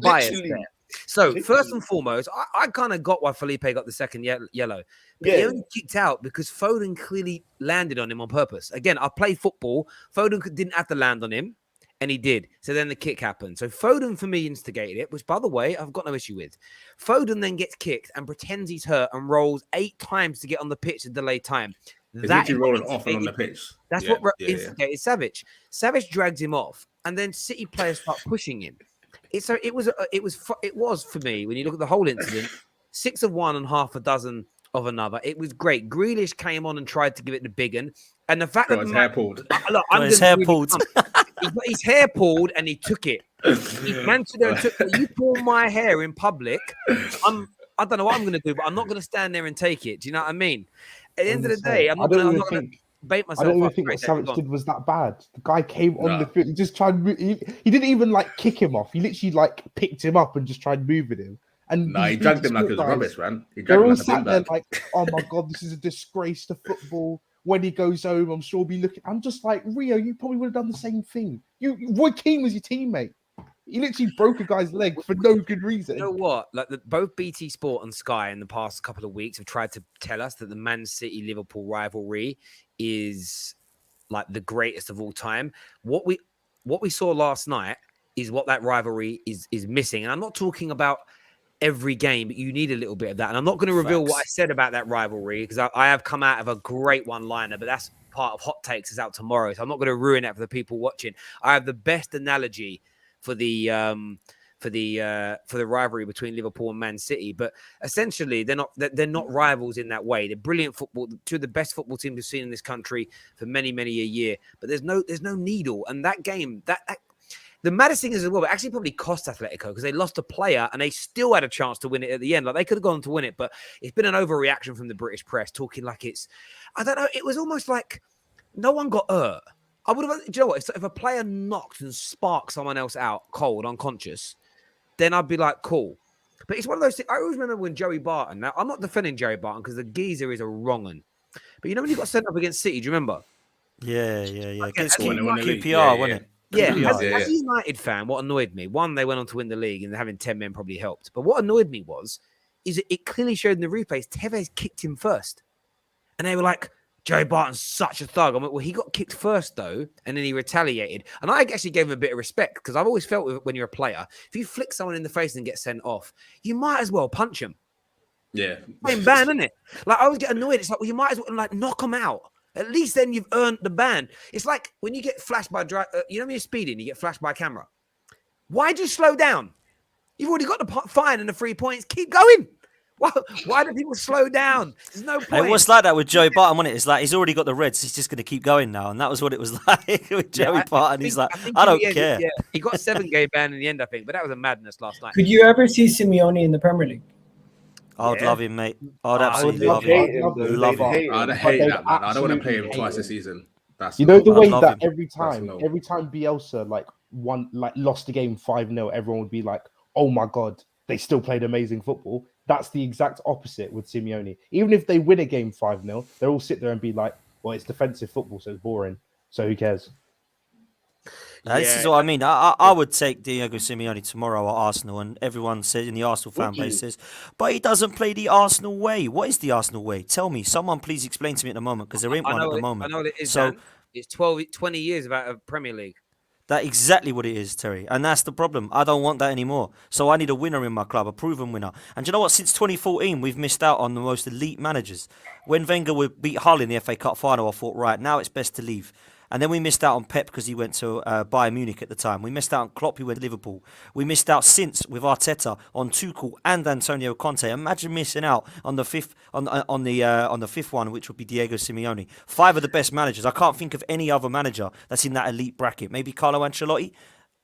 Bias there. So first and foremost, I kind of got why Felipe got the second yellow. But he only kicked out because Foden clearly landed on him on purpose. Again, I play football. Foden didn't have to land on him. And he did. So then the kick happened. So Foden, for me, instigated it, which, by the way, I've got no issue with. Foden then gets kicked and pretends he's hurt and rolls 8 times to get on the pitch to delay time. He's literally rolling off and on the pitch. That's what instigated Savic. Savic drags him off, and then City players start pushing him. It was for me, when you look at the whole incident, 6 of one and half a dozen of another. It was great. Grealish came on and tried to give it to Biggin. And the fact that his hair pulled. His hair pulled. He got his hair pulled and he took it. He ran to there and took it. You pull my hair in public, I don't know what I'm going to do, but I'm not going to stand there and take it. Do you know what I mean? At the end of the day, I'm not going to bait myself. I don't even think what Savic did was that bad. The guy came on the field. He just tried. He didn't even kick him off. He literally picked him up and just tried moving him. And he dragged him like it was rubbish, man. They're all sat there oh my god, this is a disgrace to football. When he goes home, I'm sure he'll be looking. I'm just like, Rio, you probably would have done the same thing. Roy Keane was your teammate. He literally broke a guy's leg for no good reason. You know what? Both BT Sport and Sky in the past couple of weeks have tried to tell us that the Man City Liverpool rivalry is the greatest of all time. What we saw last night is what that rivalry is missing. And I'm not talking about every game, but you need a little bit of that. And I'm not going to reveal what I said about that rivalry because I have come out of a great one-liner, but that's part of Hot Takes is out tomorrow. So I'm not going to ruin it for the people watching. I have the best analogy for the rivalry between Liverpool and Man City, but essentially they're not rivals in that way. They're brilliant football, 2 of the best football teams we've seen in this country for many a year. But there's no needle, and that game the maddest thing is as well, it actually probably cost Atletico because they lost a player and they still had a chance to win it at the end. They could have gone to win it, but it's been an overreaction from the British press talking like I don't know. It was almost like no one got hurt. I would have, do you know what? If a player knocked and sparked someone else out cold, unconscious, then I'd be like, cool. But it's one of those things. I always remember when Joey Barton, now I'm not defending Joey Barton because the geezer is a wrong one. But you know when he got sent up against City, do you remember? Yeah. Against QPR, wasn't it? Yeah, as a United fan, what annoyed me, one, they went on to win the league and having 10 men probably helped. But what annoyed me is it clearly showed in the replays, Tevez kicked him first. And they were like, Joey Barton's such a thug. I'm like, well, he got kicked first, though, and then he retaliated. And I actually gave him a bit of respect because I've always felt when you're a player, if you flick someone in the face and get sent off, you might as well punch him. Yeah. Same ban, isn't it? I always get annoyed. It's like, well, you might as well knock them out. At least then you've earned the ban. It's like when you get flashed by you know when you're speeding, you get flashed by camera. Why just slow down? You've already got the fine and the 3 points. Keep going. Why do people slow down? There's no It point. was like that with Joey Barton, wasn't it? It's like he's already got the Reds. He's just going to keep going now, and that was what it was like with Joey Barton. He's like, I in don't the end, care. Yeah, he got 7-game ban in the end, I think, but that was a madness last night. Could you ever see Simeone in the Premier League? I would love him, mate. I would I absolutely would love hate him. him, though. Love They'd him. hate I'd him. hate they'd that, man. I don't want to pay him absolutely twice hate a season. That's You know the I way love that him. every time no. Bielsa lost the game 5-0, everyone would be like, "Oh my god, they still played amazing football." That's the exact opposite with Simeone. Even if they win a game 5-0, they'll all sit there and be like, "Well, it's defensive football, so it's boring. So who cares?" This is what I mean. I would take Diego Simeone tomorrow at Arsenal, and everyone says in the Arsenal fan base says, but he doesn't play the Arsenal way. What is the Arsenal way? Tell me. Someone please explain to me at the moment, because there ain't one at the moment. I know what it is, So Dan. It's 20 years without a Premier League. that's exactly what it is, Terry. And that's the problem. I don't want that anymore. So I need a winner in my club, a proven winner. And do you know what? Since 2014, we've missed out on the most elite managers. When Wenger would beat Hull in the FA Cup final, I thought, right, now it's best to leave. And then we missed out on Pep because he went to Bayern Munich at the time. We missed out on Klopp, who went to Liverpool. We missed out since with Arteta on Tuchel and Antonio Conte. Imagine missing out on the fifth on the fifth one, which would be Diego Simeone. 5 of the best managers. I can't think of any other manager that's in that elite bracket. Maybe Carlo Ancelotti.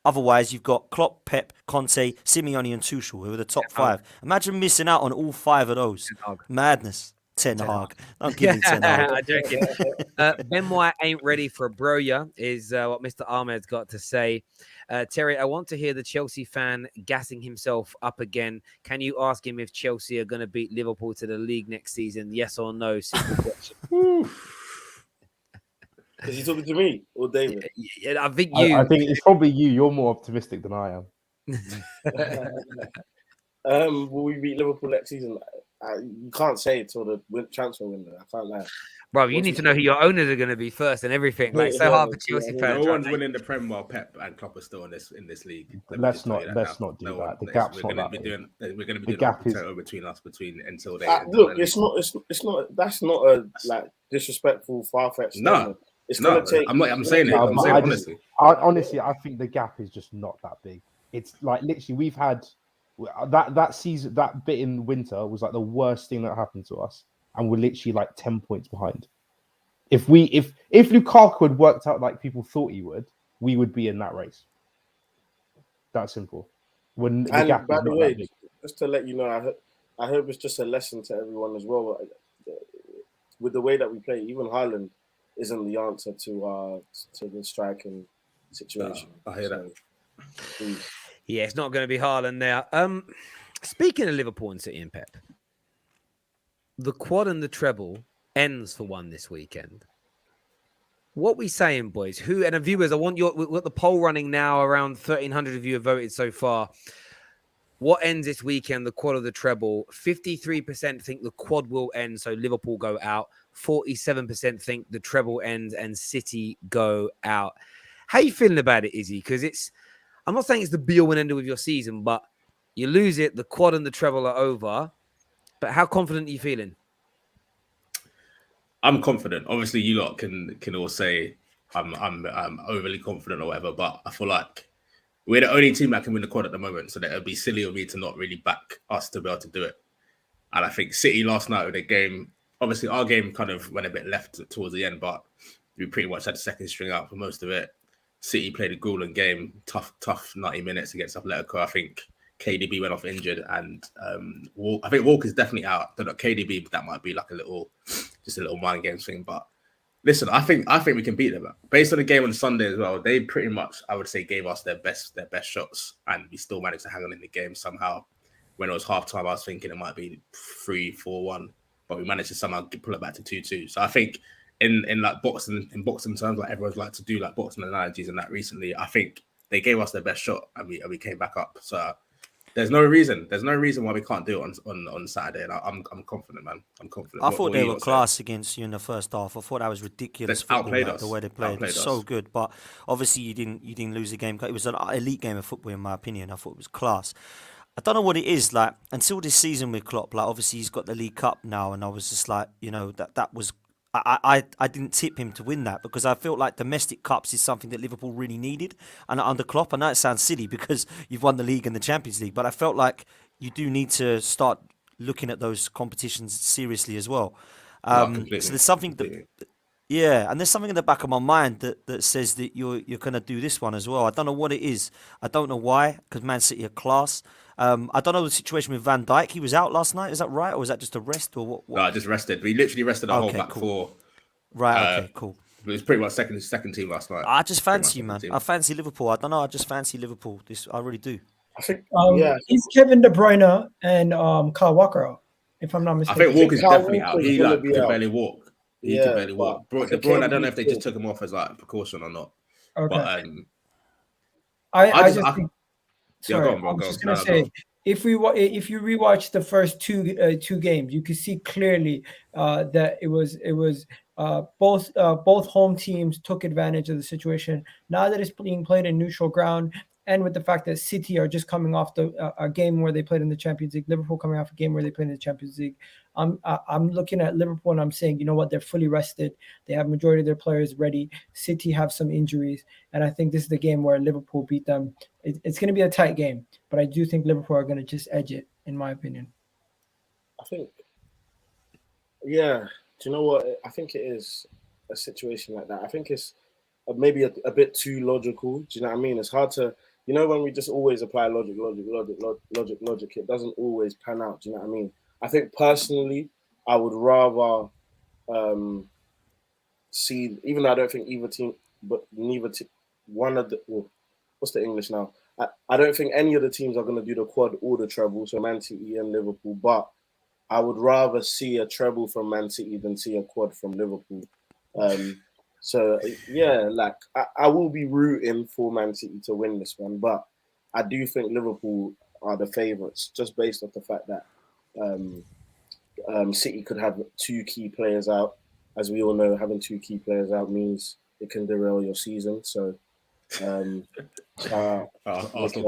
Otherwise, you've got Klopp, Pep, Conte, Simeone, and Tuchel, who are the top 5. Imagine missing out on all 5 of those. Madness. Ten Hag. Don't give me Ten Hag. I'm joking. Ben White ain't ready for Broya is what Mr. Ahmed's got to say. Terry, I want to hear the Chelsea fan gassing himself up again. Can you ask him if Chelsea are going to beat Liverpool to the league next season? Yes or no? Simple question. Is he talking to me or David? I think you. I think it's probably you. You're more optimistic than I am. Will we beat Liverpool next season? You can't say it till the transfer window. I can't lie. Bro, you need to know who your owners are going to be first and everything. Like, so hard for Chelsea fans. No one's winning the Prem while Pep and Klopp are still in this league. Let's not do that. The gap's not that big. We're going to be The doing gap is between us until they look. It's not. That's not a like disrespectful, far-fetched. No, it's gonna take. I'm saying it. I'm saying honestly. Honestly, I think the gap is just not that big. It's like literally we've had that season, that bit in winter was like the worst thing that happened to us, and we're literally like 10 points behind. If Lukaku had worked out like people thought he would, we would be in that race. That simple. When the gap by is the not way, that big. just to let you know, I hope it's just a lesson to everyone as well. With the way that we play, even Haaland isn't the answer to the striking situation. I hear that. Please. Yeah, it's not going to be Haaland now. Speaking of Liverpool and City and Pep, the quad and the treble ends for one this weekend. What we saying, boys? Who and the viewers? We've got the poll running now. Around 1,300 of you have voted so far. What ends this weekend? The quad or the treble? 53% think the quad will end, so Liverpool go out. 47% think the treble ends and City go out. How you feeling about it, Izzy? Because I'm not saying it's the be-all and end-all with your season, but you lose it, the quad and the treble are over. But how confident are you feeling? I'm confident. Obviously, you lot can all say I'm overly confident or whatever, but I feel like we're the only team that can win the quad at the moment, so that it'd be silly of me to not really back us to be able to do it. And I think City last night with the game, obviously our game kind of went a bit left towards the end, but we pretty much had the second string out for most of it. City played a grueling game, tough 90 minutes against Atletico. I think KDB went off injured, and I think Walker's definitely out. I don't know, KDB, that might be like a little mind games thing. But listen, I think we can beat them. Based on the game on Sunday as well, they pretty much, I would say, gave us their best shots, and we still managed to hang on in the game somehow. When it was half time, I was thinking it might be 3-4-1, but we managed to somehow pull it back to 2-2. So I think in like boxing terms, like everyone's like to do like boxing analogies and that recently, I think they gave us their best shot and we came back up. So there's no reason why we can't do it on Saturday. And I'm confident, man. I'm confident. I thought they were class against you in the first half. I thought that was ridiculous. Outplayed like, us. The way they played, it was so good. But obviously you didn't lose the game. It was an elite game of football, in my opinion. I thought it was class. I don't know what it is like until this season with Klopp. Like obviously he's got the League Cup now, and I was just like, that was. I didn't tip him to win that because I felt like domestic cups is something that Liverpool really needed. And under Klopp, I know it sounds silly because you've won the league and the Champions League, but I felt like you do need to start looking at those competitions seriously as well. No, So completely. there's something completely. yeah, and there's something in the back of my mind that says that you're going to do this one as well. I don't know what it is. I don't know why, because Man City are class. I don't know the situation with Van Dijk. He was out last night. Is that right, or was that just a rest, or what? No, I just rested. We literally rested our whole Okay, back cool. four. Right. Okay. Cool. It was pretty much second team last night. I just Pretty much fancy you, second man. team. I fancy Liverpool. I don't know. I just fancy Liverpool. I really do. I think, Is Kevin De Bruyne and Kyle Walker out, if I'm not I mistaken? think Walker's Kyle definitely out. Walker's He gonna like be could out. barely walk. He Yeah, could barely walk. but I De think Bruyne, I don't know if KDB they just took him off as like precaution or not. Okay. But I just think, yeah, sorry, go on, bro. I was Go just on. gonna No, say, go on. if you rewatch the first two games, you can see clearly that it was both home teams took advantage of the situation. Now that it's being played in neutral ground, and with the fact that City are just coming off a game where they played in the Champions League, Liverpool coming off a game where they played in the Champions League, I'm looking at Liverpool and I'm saying, you know what, they're fully rested. They have majority of their players ready. City have some injuries, and I think this is the game where Liverpool beat them. It's going to be a tight game, but I do think Liverpool are going to just edge it, in my opinion. I think, yeah. Do you know what? I think it is a situation like that. I think it's maybe a bit too logical. Do you know what I mean? It's hard to, when we just always apply logic, it doesn't always pan out. Do you know what I mean? I think personally, I would rather see, even though I don't think either team, but neither team, one of the, what's the English now? I don't think any of the teams are going to do the quad or the treble, so Man City and Liverpool, but I would rather see a treble from Man City than see a quad from Liverpool. So, yeah, like, I will be rooting for Man City to win this one, but I do think Liverpool are the favourites, just based off the fact that City could have two key players out. As we all know, having two key players out means it can derail your season. So, Arsenal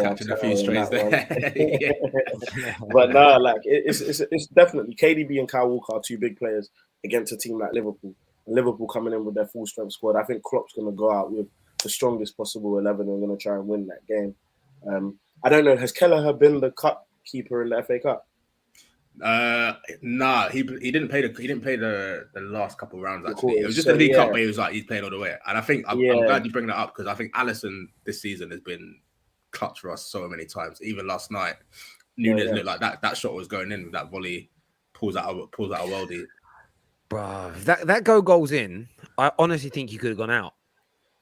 catching a few strays there. But no, like it's definitely KDB and Kyle Walker are two big players against a team like Liverpool. And Liverpool coming in with their full strength squad. I think Klopp's going to go out with the strongest possible 11 and going to try and win that game. I don't know. Has Kelleher been the cup keeper in the FA Cup? Nah, he didn't play the last couple of rounds actually. It was just a League Cup where he was like he's played all the way. And I think I'm glad you bring that up because I think Alisson this season has been clutch for us so many times. Even last night, Nunes looked like that shot was going in with that volley, pulls out a worldie. Bro, that goal's in. I honestly think he could have gone out.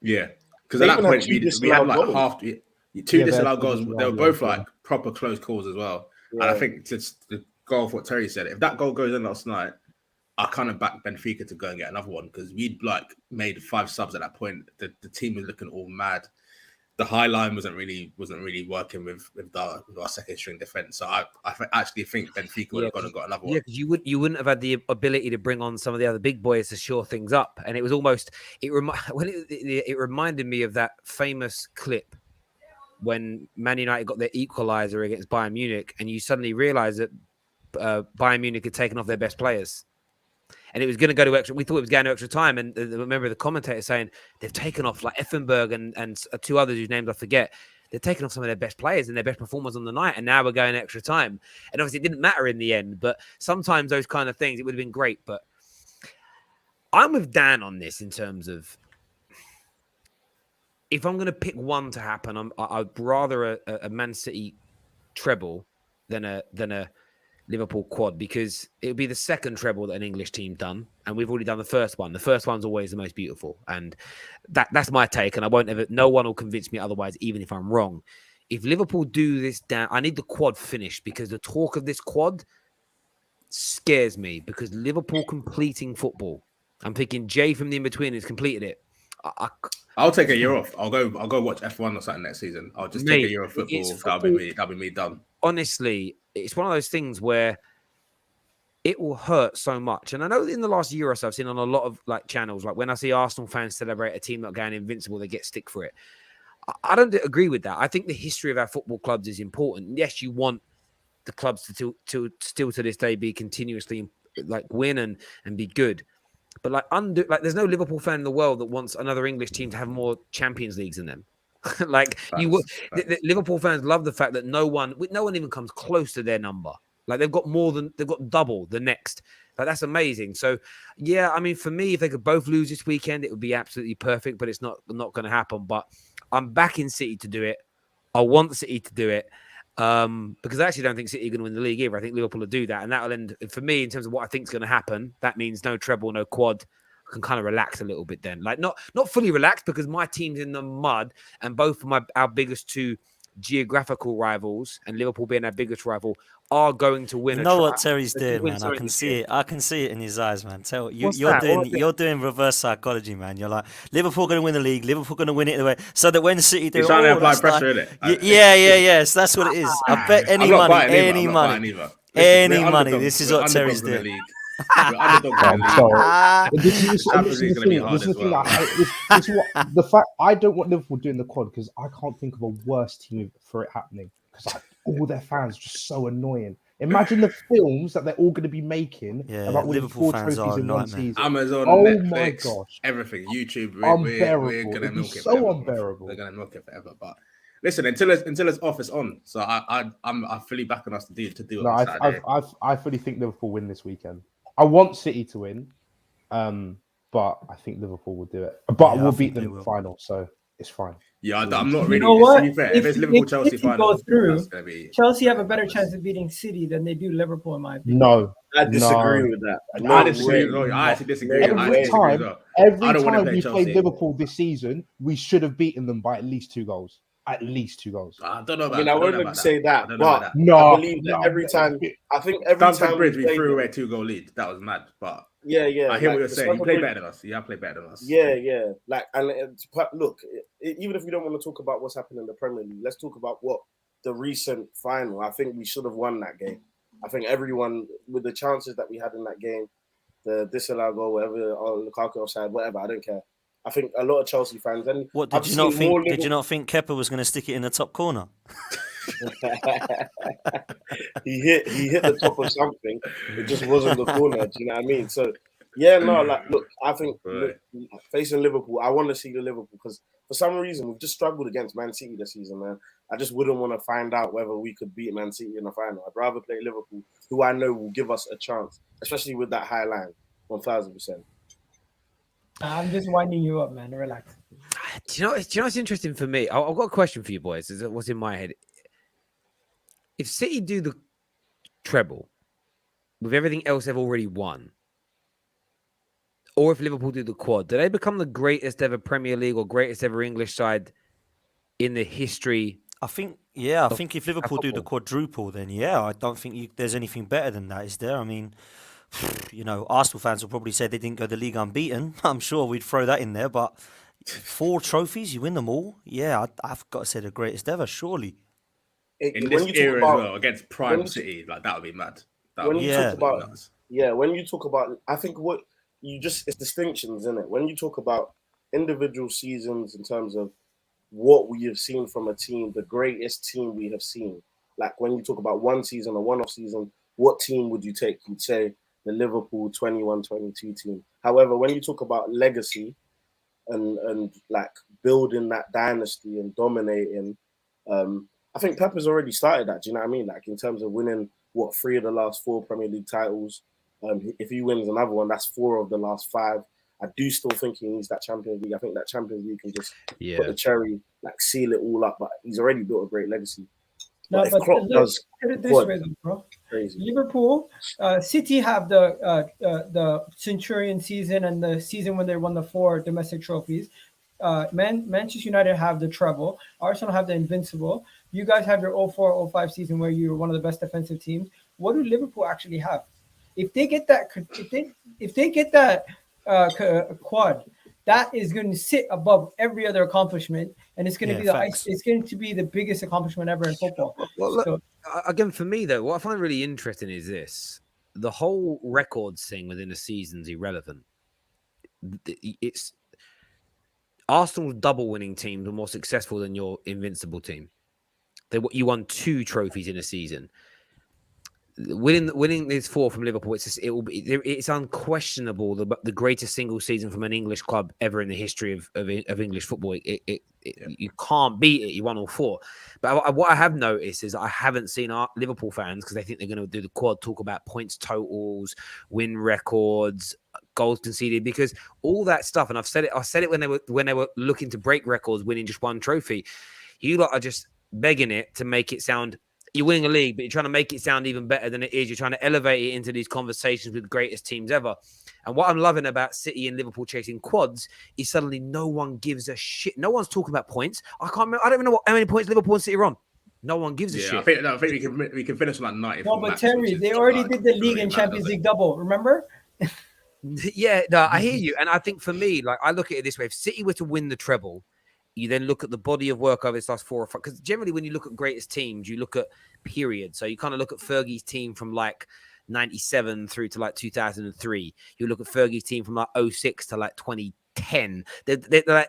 Yeah, because at that point we had like two disallowed goals. They were both like proper close calls as well. Yeah. And I think just the goal for what Terry said, if that goal goes in last night, I kind of back Benfica to go and get another one because we'd like made 5 subs at that point. The team was looking all mad. The high line wasn't really working with our second string defense. So I actually think Benfica would have gone and got another one. Yeah, because you wouldn't have had the ability to bring on some of the other big boys to shore things up. And it was almost it reminded me of that famous clip when Man United got their equaliser against Bayern Munich, and you suddenly realise that Bayern Munich had taken off their best players. And it was going to go to extra. We thought it was going to extra time. And remember the commentator saying they've taken off like Effenberg and 2 others whose names I forget. They've taken off some of their best players and their best performers on the night. And now we're going extra time. And obviously it didn't matter in the end. But sometimes those kind of things, it would have been great. But I'm with Dan on this in terms of if I'm going to pick one to happen, I'd rather a Man City treble than a Liverpool quad because it would be the second treble that an English team done, and we've already done the first one. The first one's always the most beautiful, and that's my take. And I won't ever. No one will convince me otherwise, even if I'm wrong. If Liverpool do this down, I need the quad finished because the talk of this quad scares me because Liverpool completing football. I'm thinking Jay from the in-between has completed it. I'll take a year off. I'll go watch F1 or something next season. I'll just take a year of football. That'll be me done. Honestly, it's one of those things where it will hurt so much. And I know in the last year or so, I've seen on a lot of like channels, like when I see Arsenal fans celebrate a team not going invincible, they get stick for it. I don't agree with that. I think the history of our football clubs is important. Yes, you want the clubs to still to this day be continuously like win and be good. But like there's no Liverpool fan in the world that wants another English team to have more Champions Leagues than them. Like the Liverpool fans love the fact that no one even comes close to their number. Like they've got double the next. Like that's amazing. So yeah, I mean, for me, if they could both lose this weekend, it would be absolutely perfect. But it's not going to happen. But I'm backing City to do it. I want City to do it because I actually don't think City are going to win the league either. I think Liverpool will do that, and that'll end for me in terms of what I think is going to happen. That means no treble, no quad. I can kind of relax a little bit then, like not fully relaxed because my team's in the mud, and both of our biggest two geographical rivals, and Liverpool being our biggest rival, are going to win. You know what Terry's doing, man. I can see it. I can see it in his eyes, man. You're doing reverse psychology, man. You're like, Liverpool going to win the league. Liverpool going to win it anyway. So that when City do, he's trying to apply pressure, isn't it? Yeah. So that's what it is. I bet any money. This is what Terry's doing. This is the thing I hate. The fact I don't want Liverpool doing the quad because I can't think of a worse team for it happening because all their fans are just so annoying. Imagine the films that they're all going to be making about winning Liverpool 4 fans trophies in one nightmare. season. Amazon, Netflix, my gosh, everything, YouTube. We're going to milk it. So unbearable. We're going to milk it forever. But listen, until it's off, it's on. So I'm fully backing us to do it. No, I fully think Liverpool win this weekend. I want City to win, but I think Liverpool will do it. But we'll beat them in the final, so it's fine. Yeah, I'm not really. You know what? If it's Liverpool Chelsea final, through, Chelsea have a better chance of beating City than they do Liverpool, in my opinion. No, I disagree with that. I disagree. I actually disagree. Every time we played Liverpool this season, we should have beaten them by at least 2 goals. At least 2 goals. I don't know about. I wouldn't say that, but no, I believe that every time. I think every time Bridge, we threw away 2-goal lead. That was mad, but yeah. I hear what you're saying. You play better than us. Yeah, I play better than us. Yeah. Like, and look, even if we don't want to talk about what's happened in the Premier League, let's talk about what the recent final. I think we should have won that game. I think everyone, with the chances that we had in that game, the disallowed goal, whatever, or Lukaku offside, whatever, I don't care. I think a lot of Chelsea fans. And what did you not think? Did you not think Kepa was going to stick it in the top corner? he hit the top of something. It just wasn't the corner. Do you know what I mean? So yeah, no. Like, look, I think facing Liverpool, I want to see the Liverpool because for some reason we've just struggled against Man City this season, man. I just wouldn't want to find out whether we could beat Man City in the final. I'd rather play Liverpool, who I know will give us a chance, especially with that high line, 1000%. I'm just winding you up, man. Relax. Do you know what's interesting for me? I've got a question for you boys. Is what's in my head? If City do the treble with everything else they've already won, or if Liverpool do the quad, do they become the greatest ever Premier League or greatest ever English side in the history? I think if Liverpool do the quadruple, then I don't think there's anything better than that, is there? I mean, you know, Arsenal fans will probably say they didn't go the league unbeaten. I'm sure we'd throw that in there, but 4 trophies, you win them all. Yeah, I've got to say the greatest ever, surely. In this era as well, against Prime City, like that would be mad. When you talk about, I think what it's distinctions, isn't it? When you talk about individual seasons in terms of what we have seen from a team, the greatest team we have seen. Like when you talk about one season, a one-off season, what team would you take? You'd say the Liverpool 21-22 team. However, when you talk about legacy and like building that dynasty and dominating, I think Pep has already started that. Do you know what I mean? Like in terms of winning 3 of the last 4 Premier League titles. If he wins another one, that's 4 of the last 5. I do still think he needs that Champions League. I think that Champions League can just put the cherry, like seal it all up. But he's already built a great legacy. No, but Klopp does this way, bro. Crazy. Liverpool, City have the Centurion season and the season when they won the 4 domestic trophies. Manchester United have the treble. Arsenal have the invincible. You guys have your 04-05 season where you were one of the best defensive teams. What do Liverpool actually have? If they get that, quad, that is going to sit above every other accomplishment, and it's going to be it's going to be the biggest accomplishment ever in football. Well, look, again, for me though, what I find really interesting is this: the whole records thing within a season's irrelevant. It's Arsenal's double-winning teams were more successful than your invincible team. You won 2 trophies in a season. winning this 4 from Liverpool. It's unquestionable the greatest single season from an English club ever in the history of English football. You can't beat it. You won all 4. But what I have noticed is I haven't seen our Liverpool fans, because they think they're going to do the quad, talk about points totals, win records, goals conceded, because all that stuff. And I said it when they were looking to break records, winning just 1 trophy. You lot are just begging it to make it sound. You're winning a league, but you're trying to make it sound even better than it is. You're trying to elevate it into these conversations with the greatest teams ever. And what I'm loving about City and Liverpool chasing quads is suddenly no one gives a shit. No one's talking about points. I don't even know how many points Liverpool and City are on. No one gives a shit. I think we can finish on like 90. No, but Terry, they already did the league and Champions League double. Remember? Yeah, no, I hear you. And I think for me, like, I look at it this way: if City were to win the treble, you then look at the body of work over this last 4 or 5. Because generally, when you look at greatest teams, you look at period. So you kind of look at Fergie's team from like 97 through to like 2003. You look at Fergie's team from like 06 to like 2010.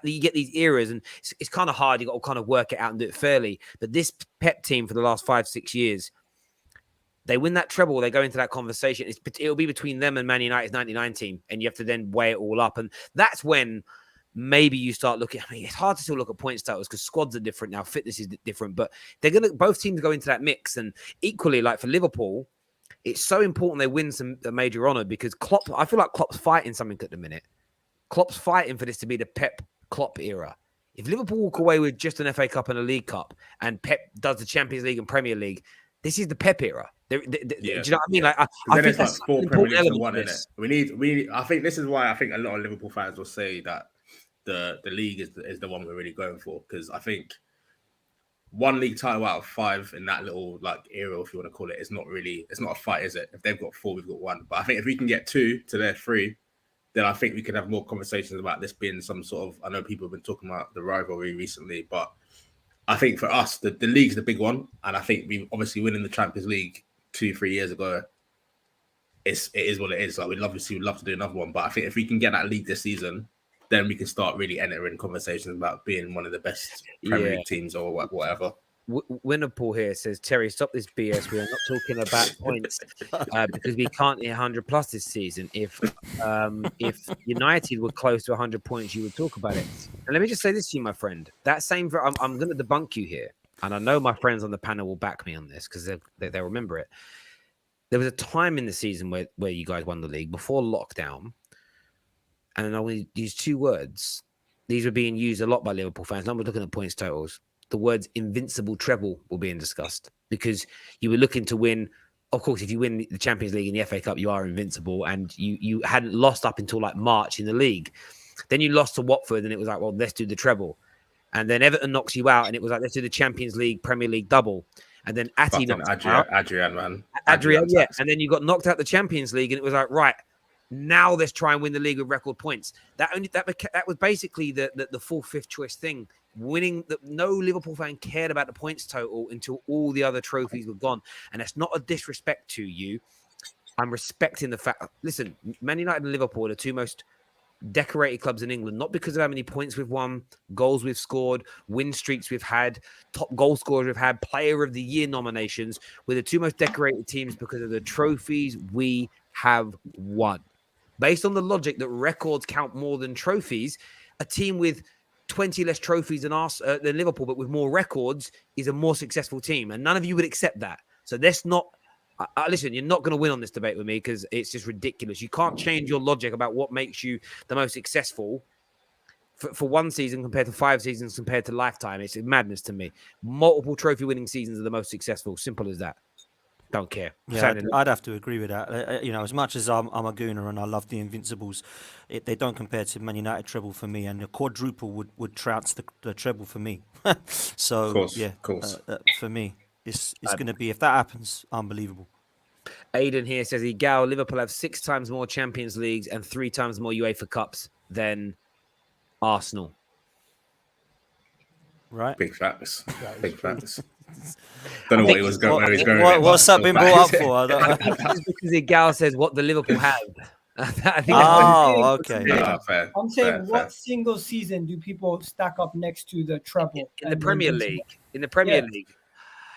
You get these eras, and it's kind of hard. You got to kind of work it out and do it fairly. But this Pep team for the last 5-6 years, they win that treble, they go into that conversation. It'll be between them and Man United's 99 team, and you have to then weigh it all up. And that's when maybe you start looking. I mean, it's hard to still look at points totals because squads are different now, fitness is different, but both teams go into that mix. And equally, like for Liverpool, it's so important they win a major honour, because Klopp, I feel like Klopp's fighting something at the minute. Klopp's fighting for this to be the Pep Klopp era. If Liverpool walk away with just an FA Cup and a League Cup, and Pep does the Champions League and Premier League, this is the Pep era. Do you know what I mean? Like, I think that's like 4 Premier Leagues in 1, isn't it? We need. I think this is why I think a lot of Liverpool fans will say that the league is the one we're really going for, because I think 1 league title out of 5 in that little like era, if you want to call it, it's not a fight, is it? If they've got 4, we've got 1. But I think if we can get 2 to their 3, then I think we could have more conversations about this being some sort of. I know people have been talking about the rivalry recently, but I think for us, the league's the big one, and I think we obviously winning the Champions League 2-3 years ago. It is what it is. Like we'd love to do another one, but I think if we can get that league this season, then we can start really entering conversations about being one of the best Premier League teams or whatever. Winnerpool here says, Terry, stop this BS. We are not talking about points because we can't hit 100 plus this season. If United were close to 100 points, you would talk about it. And let me just say this to you, my friend. I'm going to debunk you here. And I know my friends on the panel will back me on this because they remember it. There was a time in the season where you guys won the league before lockdown. And I want to use 2 words. These were being used a lot by Liverpool fans. No one's looking at points totals. The words invincible treble were being discussed because you were looking to win. Of course, if you win the Champions League and the FA Cup, you are invincible. And you hadn't lost up until like March in the league. Then you lost to Watford and it was like, well, let's do the treble. And then Everton knocks you out and it was like, let's do the Champions League, Premier League double. And then Ati knocked you out. Adrian, man. Adrian, yeah. And then you got knocked out the Champions League and it was like, right, now let's try and win the league with record points. That was basically the 4th, 5th choice thing. Winning, no Liverpool fan cared about the points total until all the other trophies were gone. And that's not a disrespect to you. I'm respecting the fact. Listen, Man United and Liverpool are the 2 most decorated clubs in England, not because of how many points we've won, goals we've scored, win streaks we've had, top goal scorers we've had, player of the year nominations. We're the 2 most decorated teams because of the trophies we have won. Based on the logic that records count more than trophies, a team with 20 less trophies than Liverpool, but with more records, is a more successful team. And none of you would accept that. So that's not... listen, you're not going to win on this debate with me because it's just ridiculous. You can't change your logic about what makes you the most successful for 1 season compared to 5 seasons compared to lifetime. It's madness to me. Multiple trophy-winning seasons are the most successful. Simple as that. Don't care. Yeah, I'd have to agree with that. As much as I'm a gooner and I love the Invincibles, they don't compare to Man United treble for me, and the quadruple would trounce the treble for me. So, of course. For me, it's going to be, if that happens, unbelievable. Aidan here says, Egal, Liverpool have 6 times more Champions Leagues and 3 times more UEFA Cups than Arsenal. Right. Big facts. Big facts. Don't know what he was going. Where he's going. What's that been brought up for? I think it's because Egal says what the Liverpool have. I think okay. Fair, I'm saying, what single season do people stack up next to the treble in the Premier League? In the Premier League,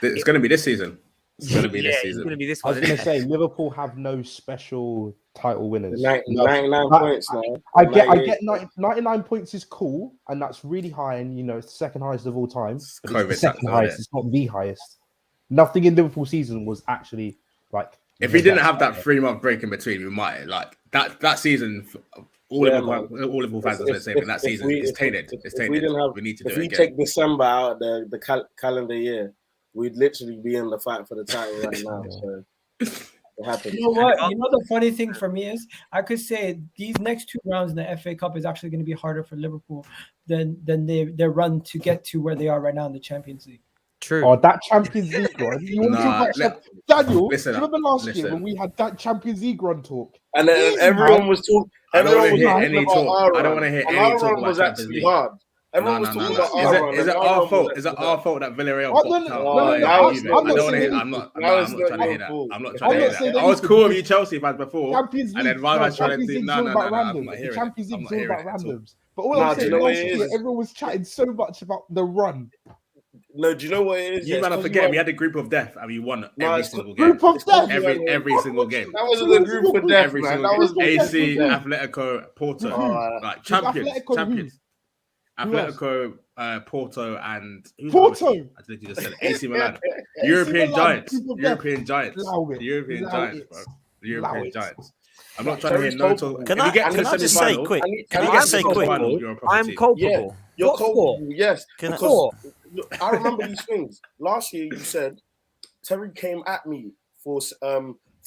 it's going to be this season. It's gonna be this It's season. going to be this I was one. going to say Liverpool have no special title winners. 99 But points now. I get 99 points is cool, and that's really high, and it's the second highest of all time. But it's the COVID second tax, highest. isn't it? It's not the highest. Nothing in Liverpool season was actually like. If we didn't have that 3-month break in between, we might like that season. All Liverpool fans are saying that season is tainted. It's tainted. We need to do it again. If we take December out of the calendar year, we'd literally be in the fight for the title right now. So it happens. You know what? You know the funny thing for me is I could say these next 2 rounds in the FA Cup is actually going to be harder for Liverpool than their run to get to where they are right now in the Champions League. True. Oh, that Champions League run. You want to talk about Daniel? Listen do you remember last year when we had that Champions League run talk? And then everyone was talking. I don't want to hear Everyone any was talking talk. about I don't want to hear any talk about was Champions actually League. hard. Everyone was talking about our run. Is it our fault? Is it our fault that Villarreal popped out? I'm not saying I'm not trying to hear that. I'm not trying to hear that. saying I was cool with you Chelsea fans before. Champions League, And then why am I trying to do? Champions No, League's all about I'm not randoms. hearing Champions it. I'm League's not all about hearing it at all. randoms. But all I'm do you saying know what last it year, is? everyone was chatting so much about the run. No, do you know what it is? You man are forgetting we had the group of death and we won every single game. Group of death. Every single game. That wasn't the group for death, Every man. single That was game. AC, death. Atletico, Porto. Like Atletico champions. Who Atletico, Porto, and Porto. I literally just said AC Milan. European Giants. People European Giants. Allow it. The European Allow Giants, it. bro. The European it. Giants. I'm not trying to hear no talk. Can If I you get to the just say semi-final- quick? if Can you I get just to say the quick? semi-final, you're a proper I'm team. culpable. You're What for? culpable, yes. Can I- Because look, I remember these things. Last year, you said Terry came at me for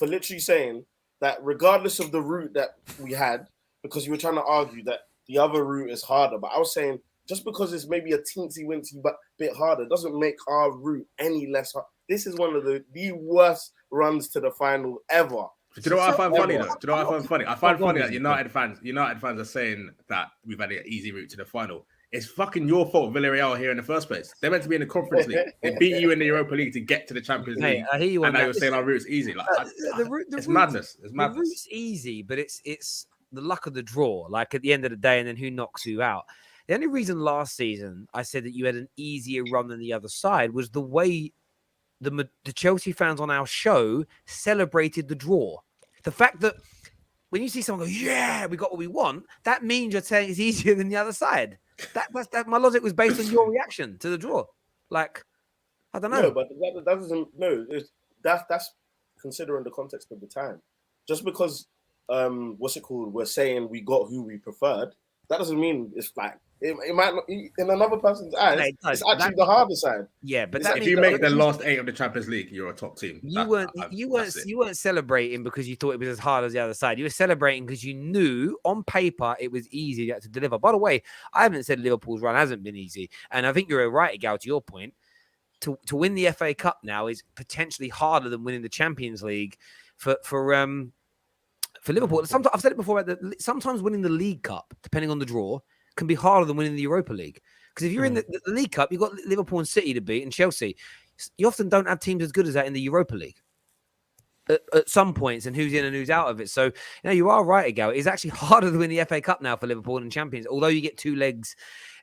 literally saying that regardless of the route that we had, because you were trying to argue that the other route is harder, but I was saying just because it's maybe a teensy-wincy bit harder doesn't make our route any less hard. This is one of the worst runs to the final ever. Do you know what I find funny though? Do you know what I find funny? I find funny that United fans are saying that we've had an easy route to the final. It's fucking your fault Villarreal are here in the first place. They're meant to be in the Conference League. They beat you in the Europa League to get to the Champions League. I hear you on and now that. you're saying our route's easy. Like it's madness. It's The madness. route's easy, but it's the luck of the draw. Like at the end of the day, and then who knocks who out. The only reason last season I said that you had an easier run than the other side was the way the Chelsea fans on our show celebrated the draw. The fact that when you see someone go, yeah, we got what we want, that means you're saying it's easier than the other side. That my logic was based on your reaction to the draw. Like, I don't know. No, but that doesn't. No, that's considering the context of the time. Just because we're saying we got who we preferred, that doesn't mean it's like it might not in another person's eyes. It's actually the harder side. Yeah, but If you make the last 8 of the Champions League, you're a top team. You weren't celebrating because you thought it was as hard as the other side. You were celebrating because you knew on paper it was easy to deliver. By the way, I haven't said Liverpool's run hasn't been easy, and I think you're right, Egal, to your point. To win the FA Cup now is potentially harder than winning the Champions League for Liverpool. Sometimes I've said it before. Sometimes winning the League Cup, depending on the draw, can be harder than winning the Europa League. Because if you're in the League Cup, you've got Liverpool and City to beat and Chelsea. You often don't have teams as good as that in the Europa League at some points, and who's in and who's out of it. So, you are right, Egal. It's actually harder to win the FA Cup now for Liverpool and Champions. Although you get 2 legs,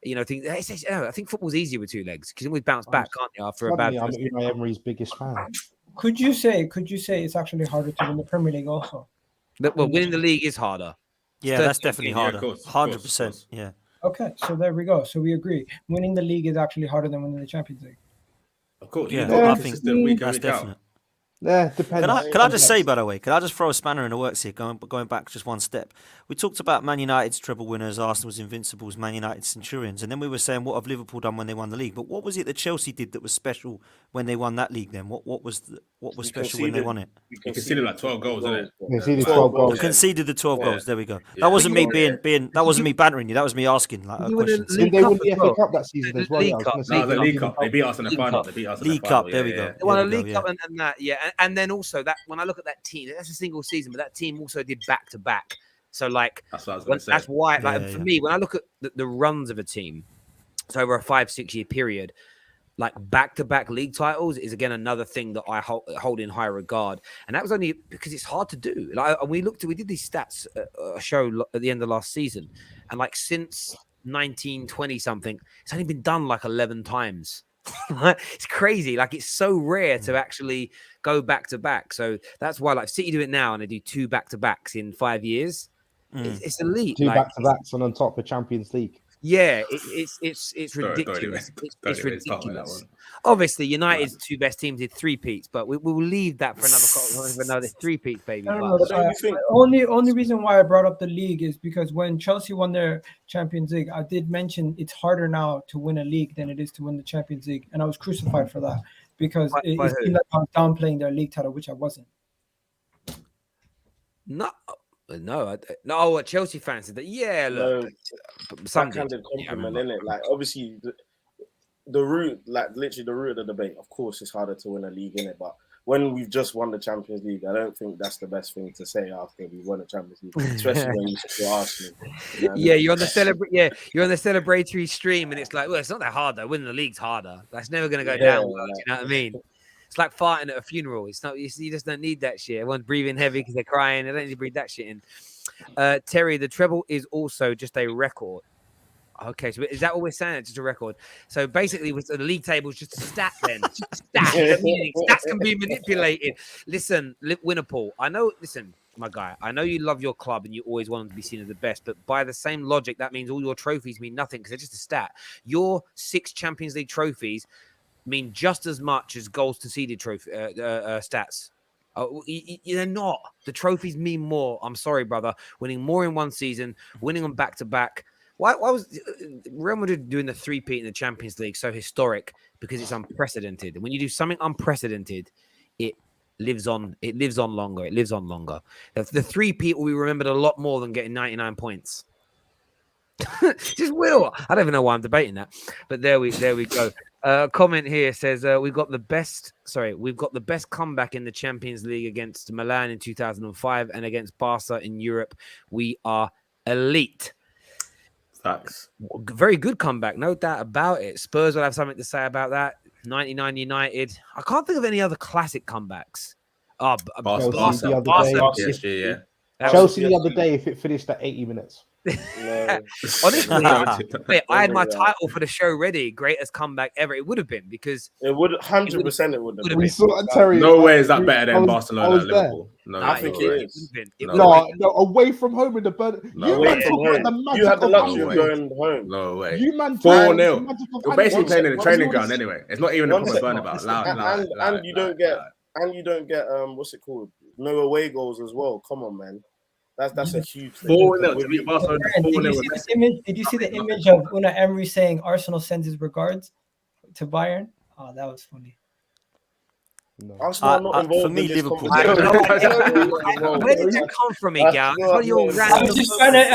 I think football's easier with 2 legs because you always bounce back, can't you? After a bad. I'm Unai Emery's biggest fan. Could you say it's actually harder to win the Premier League also? Well, winning the league is harder. Yeah, that's definitely harder. 100%. Yeah. Okay, so there we go. So we agree. Winning the league is actually harder than winning the Champions League. Of course, yeah. I think that's definite. Yeah, depends. Can I just say, by the way, can I just throw a spanner in the works here, going back just one step? We talked about Man United's treble winners, Arsenal's invincibles, Man United Centurions, and then we were saying, what have Liverpool done when they won the league? But what was it that Chelsea did that was special when they won that league then? What was special when they won it? You conceded like 12 goals, isn't it? Conceded 12 goals. You conceded the 12 goals. There we go. That wasn't me that wasn't me bantering you. That was me asking like a question. Did they win the FA Cup that season as well? The League Cup. They beat us in the final. League Cup. There we go. They won a League Cup and that, yeah. And then also that when I look at that team, that's a single season, but that team also did back to back. So like that's what I was going to say. That's why, for me, when I look at the runs of a team, so over a 5-6 year period, like back-to-back league titles is again another thing that I hold in high regard, and that was only because it's hard to do. Like we did these stats at a show at the end of last season, and like since 1920 something, it's only been done like 11 times It's crazy. Like, it's so rare to actually go back to back. So that's why, like, City do it now and they do 2 back-to-backs in 5 years. It's elite. 2 like, back-to-backs and on top of Champions League. yeah, it's ridiculous. It's ridiculous. Obviously, United's 2 best teams did 3-peats, but we will leave that for another 3-peats, baby. I don't know. Only reason why I brought up the league is because when Chelsea won their Champions League, I did mention it's harder now to win a league than it is to win the Champions League, and I was crucified for that because it seemed like I was downplaying their league title, which I wasn't. No, Chelsea fans said that. Yeah, look, some kind of compliment, in it. Like, obviously, the root, like literally the root of the debate. Of course, it's harder to win a league, in it, but when we've just won the Champions League, I don't think that's the best thing to say after we won the Champions League, especially when you support Arsenal. You know what I mean? You're on the celebratory stream, and it's like, well, it's not that hard though. Winning the league's harder. That's never going to go down well. You know what I mean? It's like farting at a funeral. It's not. You just don't need that shit. Everyone's breathing heavy because they're crying. They don't need to breathe that shit in. Terry, the treble is also just a record. Okay, so is that what we're saying? It's just a record. So basically, with the league table is just a stat. Then just a stat. Meaning stats can be manipulated. Listen, Liverpool. I know. Listen, my guy. I know you love your club and you always want them to be seen as the best. But by the same logic, that means all your trophies mean nothing because they're just a stat. Your 6 Champions League trophies mean just as much as goals conceded trophy stats. They're not. The trophies mean more. I'm sorry, brother. Winning more in one season, winning them back to back. Why was Real Madrid doing the 3-peat in the Champions League so historic? Because it's unprecedented. And when you do something unprecedented, it lives on. It lives on longer. It lives on longer. The 3-peat will be remembered a lot more than getting 99 points. Just will. I don't even know why I'm debating that. But there we go. Comment here says we've got the best comeback in the Champions League against Milan in 2005 and against Barca in Europe. We are elite. Facts. Very good comeback, no doubt about it. Spurs will have something to say about that. 99 United. I can't think of any other classic comebacks. Barca. PSG, yeah. Chelsea the other day, if it finished at 80 minutes. No. Honestly, mate, I had my title for the show ready. Greatest comeback ever. It would have been because it would 100%. It would have been. We saw Terry. No way is that better than Barcelona and Liverpool. No, I think it is. No, away from home in the burn. You had the luxury of going home. No way. You man 4-0. You're basically playing in the training ground anyway. It's not even a proper burnabout. And you don't get what's it called? No away goals as well. Come on, man. That's a huge thing. 4-0 to beat Barcelona. Did you see the image of Unai Emery saying Arsenal sends his regards to Bayern? Oh, that was funny. No. Arsenal not involved for me, in Liverpool. Where did you come from, Egal? I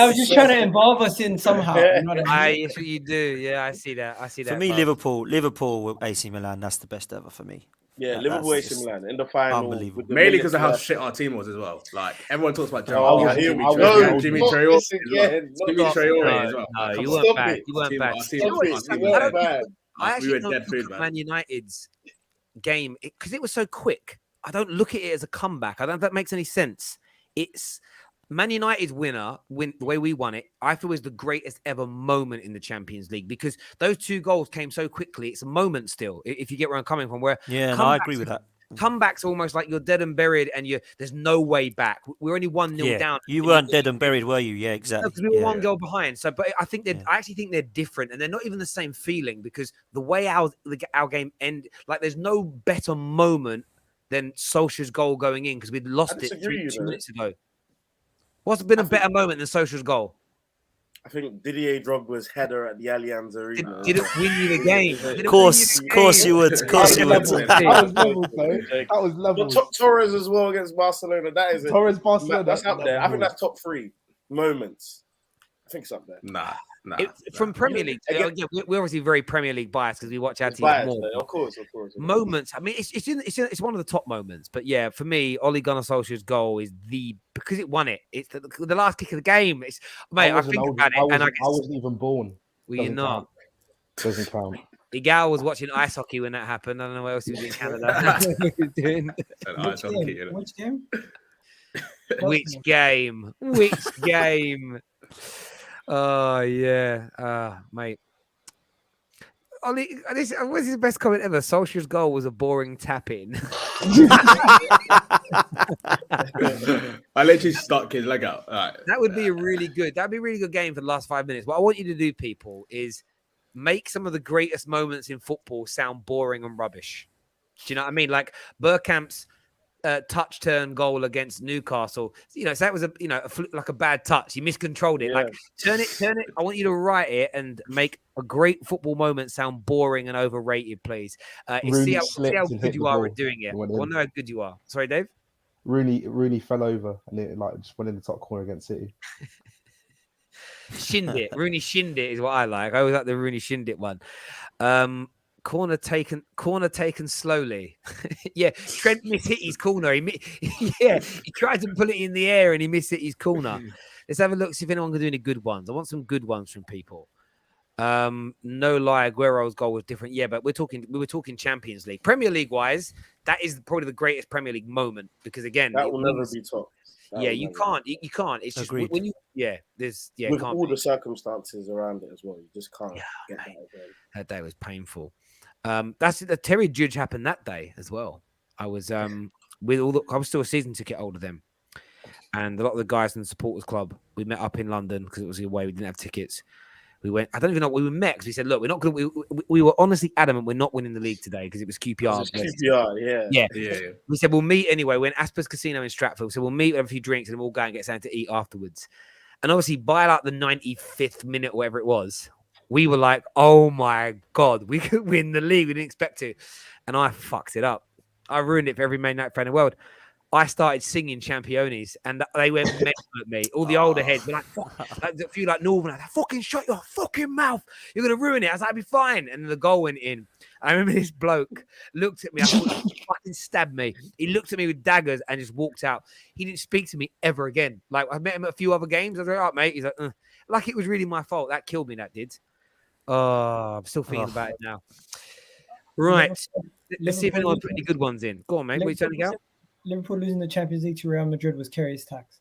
was just trying to involve us in somehow. You know what I mean? Yes, you do. Yeah, I see that. For me, Liverpool with AC Milan, that's the best ever for me. Yeah, Liverpool AC Milan in the final. Unbelievable. Mainly because of how shit our team was as well. Like, everyone talks about Jimmy Traore as well. No, you weren't bad. You weren't bad. I actually don't look at Man United's game because it was so quick. I don't look at it as a comeback. I don't know if that makes any sense. It's Man United's the way we won it, I feel is the greatest ever moment in the Champions League because those 2 goals came so quickly. It's a moment still, if you get where I'm coming from. Where I agree with that. Comebacks almost like you're dead and buried, and there's no way back. We're only 1-0 down. You weren't dead and buried, were you? Yeah, exactly. Because we were 1 goal behind. So, but I think I actually think they're different, and they're not even the same feeling because the way our game ended, like there's no better moment than Solskjaer's goal going in because we'd lost it 2 minutes ago. What's been a better moment than Solskjaer's goal? I think Didier Drogba's header at the Allianz Arena. Did it win you the game? Of course you would. That was level. Torres as well against Barcelona. That is Torres Barcelona. That's up there. I think that's top 3 moments. I think it's up there. Nah. From Premier League, we're obviously very Premier League biased because we watch our team more. Of course. Moments. I mean, it's one of the top moments. But yeah, for me, Ole Gunnar Solskjaer's goal is because it won it. It's the last kick of the game. I think about it, I wasn't even born. Well, you're not. Doesn't count. Egal was watching ice hockey when that happened. I don't know what else he was in Canada. Which game? Which game? Oh yeah, mate. Ollie, this was his best comment ever. Solskjaer's goal was a boring tap-in. I literally stuck his leg out. All right. That'd be a really good game for the last 5 minutes. What I want you to do, people, is make some of the greatest moments in football sound boring and rubbish. Do you know what I mean? Like Bergkamp's touch turn goal against Newcastle. You know, so that was like a bad touch. He miscontrolled it. Yeah. Like turn it. I want you to write it and make a great football moment sound boring and overrated, please. See how good you are at doing it. I want to know how good you are. Sorry, Dave. Rooney fell over and it just went in the top corner against City. Shinned it. Rooney shinned it is what I like. I always like the Rooney shinned it one. Corner taken slowly. Yeah, Trent mishit his corner. He tried to pull it in the air and he missed his corner. Let's have a look, see if anyone can do any good ones. I want some good ones from people. No lie, Aguero's goal was different. Yeah, but we were talking Champions League. Premier League wise, that is probably the greatest Premier League moment because again, that will never be topped. You can't. It's just Agreed. when you with all the circumstances around it as well. You just can't get that again. That day was painful. That's the Terry Judge happened that day as well. I was I was still a season ticket older then, and a lot of the guys in the supporters club we met up in London because it was away. We didn't have tickets. We went. I don't even know what we met because we said, look, we're not going to. We were honestly adamant we're not winning the league today because it was QPR. Yeah. We said we'll meet anyway. We're in Asper's Casino in Stratford, so we'll meet, have a few drinks, and we'll go and get something to eat afterwards. And obviously, by like the 95th minute, or whatever it was, we were like, "Oh my god, we could win the league." We didn't expect to, and I fucked it up. I ruined it for every Man United fan in the world. I started singing Championes and they went mental at me. All the older heads were like, a few like Northern, like, fucking shut your fucking mouth. You're going to ruin it. I was like, I'll be fine. And the goal went in. I remember this bloke looked at me. I thought he fucking stabbed me. He looked at me with daggers and just walked out. He didn't speak to me ever again. Like, I met him at a few other games. I was like, all right, mate. He's like, like it was really my fault. That killed me, that did. Oh, I'm still thinking about it now. Right. Let's see if anyone put any good ones in. Go on, mate. What are you turning out? Liverpool losing the Champions League to Real Madrid was Karius tax.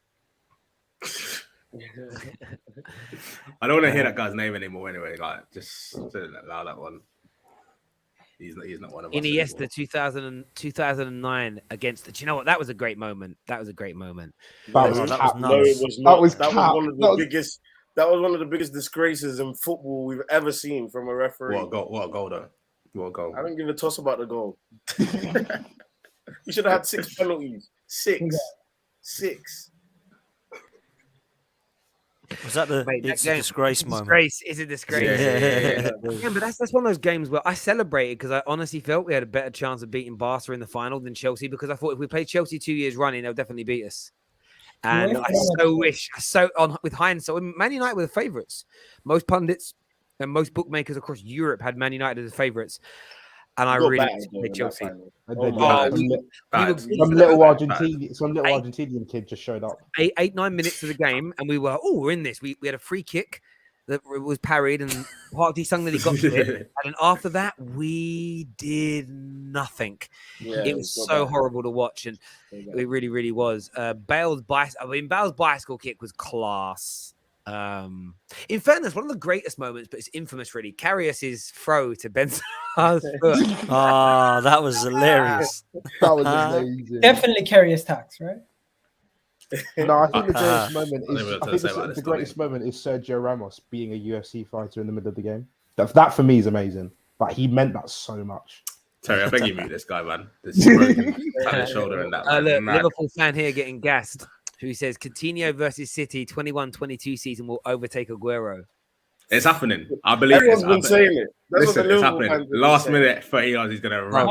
I don't want to hear that guy's name anymore. Anyway, like just don't allow that one. He's not one of us. Iniesta 2009 against the. Do you know what? That was a great moment. That was one of the biggest disgraces in football we've ever seen from a referee. What a goal though. What a goal. I don't give a toss about the goal. We should have had 6 penalties. Six. Was that the it's a disgrace moment? Disgrace is a disgrace. Yeah. But that's one of those games where I celebrated because I honestly felt we had a better chance of beating Barca in the final than Chelsea because I thought if we played Chelsea 2 years running, they'll definitely beat us. And I so wish, with hindsight, Man United were the favourites. Most pundits and most bookmakers across Europe had Man United as the favourites. And I really played Chelsea. Some little Argentinian kid just showed up. 8-9 minutes of the game, and we were we're in this. We had a free kick that was parried, and Partey sung that he got to it. And then after that, we did nothing. Yeah, it was so horrible to watch, and it really, really was. Bale's bicycle kick was class. In fairness, one of the greatest moments, but it's infamous really, Karius's throw to Benzema's foot. That was hilarious. That was amazing. Definitely Karius tax, right? No, I think the greatest moment is the greatest moment is Sergio Ramos being a UFC fighter in the middle of the game. That for me is amazing. But he meant that so much. Terry, I beg you mute this guy, man. This broken shoulder and that. Look, Liverpool fan here getting gassed. Who says Coutinho versus City 21-22 season will overtake Aguero? It's happening. I believe everyone's been saying it. Listen, it's happening. Last minute, 30 yards, he's going to run.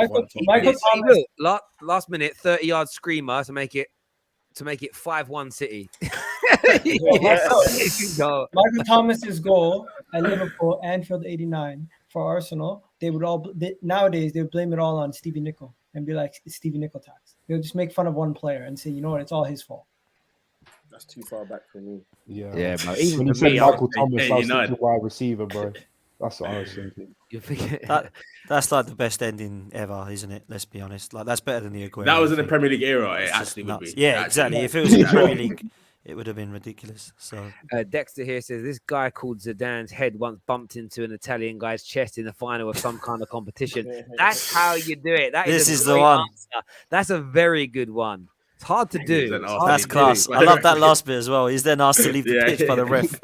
Last minute, 30 yard screamer to make it 5-1 City. Michael Thomas's goal at Liverpool, Anfield 89 for Arsenal. Nowadays they would blame it all on Stevie Nicol and be like, it's Stevie Nicol tax. They would just make fun of one player and say, you know what, it's all his fault. That's too far back for me. Yeah, bro. Even when you said Michael Thomas, I was thinking wide receiver, bro. That's what I was thinking. That's like the best ending ever, isn't it? Let's be honest. Like that's better than the Aguero. That was in the Premier League era. It actually would be. Yeah, exactly. If it was in the Premier League, it would have been ridiculous. So Dexter here says this guy called Zidane's head once bumped into an Italian guy's chest in the final of some kind of competition. That's how you do it. This is the great one. answer. That's a very good one. It's hard to do. an It's arse. hard that's to class. do. I love that last bit as well. He's then asked to leave the Yeah, pitch by the yeah. ref. The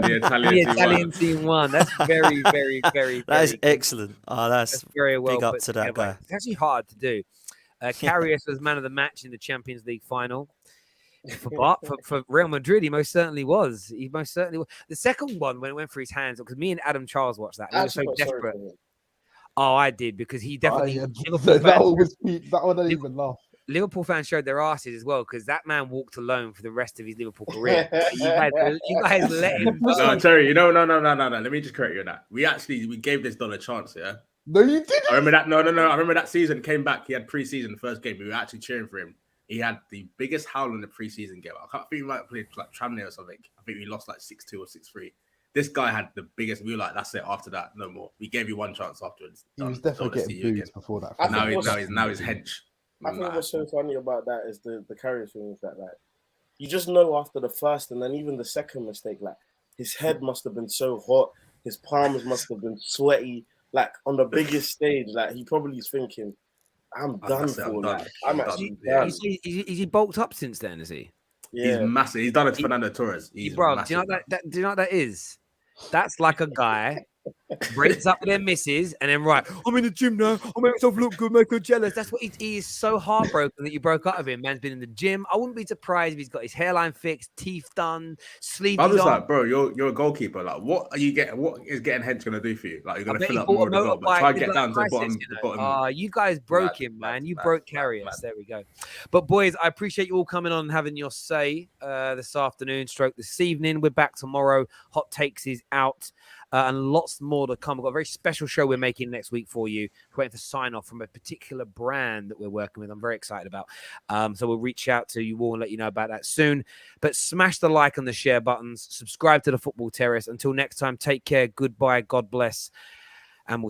The Italian Italian team won. That's very, very, very, That is very good. excellent. Oh, that's very well big up put to that together. guy. It's actually hard to do. Karius was man of the match in the Champions League final. For Real Madrid, he most certainly was. He most certainly was. The second one, when it went through his hands, because me and Adam Charles watched that. He was so desperate. Oh, I did, because he definitely. That one I didn't even laugh. Liverpool fans showed their asses as well, because that man walked alone for the rest of his Liverpool career. you guys let him. No, Terry, no. Let me just correct you on that. We gave this Don a chance, yeah. No, you didn't. I remember that. No. I remember that season came back. He had pre-season the first game. We were actually cheering for him. He had the biggest howl in the pre-season game. I think we might have played like Tranmere or something. I think we lost like 6-2 or 6-3. This guy had the biggest. We were like, that's it. After that, no more. We gave you one chance afterwards. He was definitely getting booed before that. Now he's hench. I think what's so funny about that is the carry thing is that, like, you just know after the first and then even the second mistake, like, his head must have been so hot, his palms must have been sweaty. Like, on the biggest stage, like, he probably is thinking, I'm done for. Like, I'm actually done. Is he bulked up since then? Is he? Yeah. He's massive. He's done it to Fernando Torres. Bro, massive. do you know what that is? That's like a guy breaks up with their missus and then I'm in the gym now. I'll make myself look good, make her jealous. That's what he is so heartbroken that you broke up with him. Man's been in the gym. I wouldn't be surprised if he's got his hairline fixed, teeth done, sleep. I'm just like, bro, you're a goalkeeper. Like, what are you getting? What is getting hench gonna do for you? Like, you're gonna fill up more of the goal, but try and get down to the bottom. You guys broke him, man. You broke Karius. There we go. But boys, I appreciate you all coming on and having your say this afternoon, stroke this evening. We're back tomorrow. Hot Takes is out. And lots more to come. We've got a very special show we're making next week for you. We're waiting for sign off from a particular brand that we're working with. I'm very excited about. So we'll reach out to you all and let you know about that soon. But smash the like and the share buttons. Subscribe to the Football Terrace. Until next time, take care. Goodbye. God bless.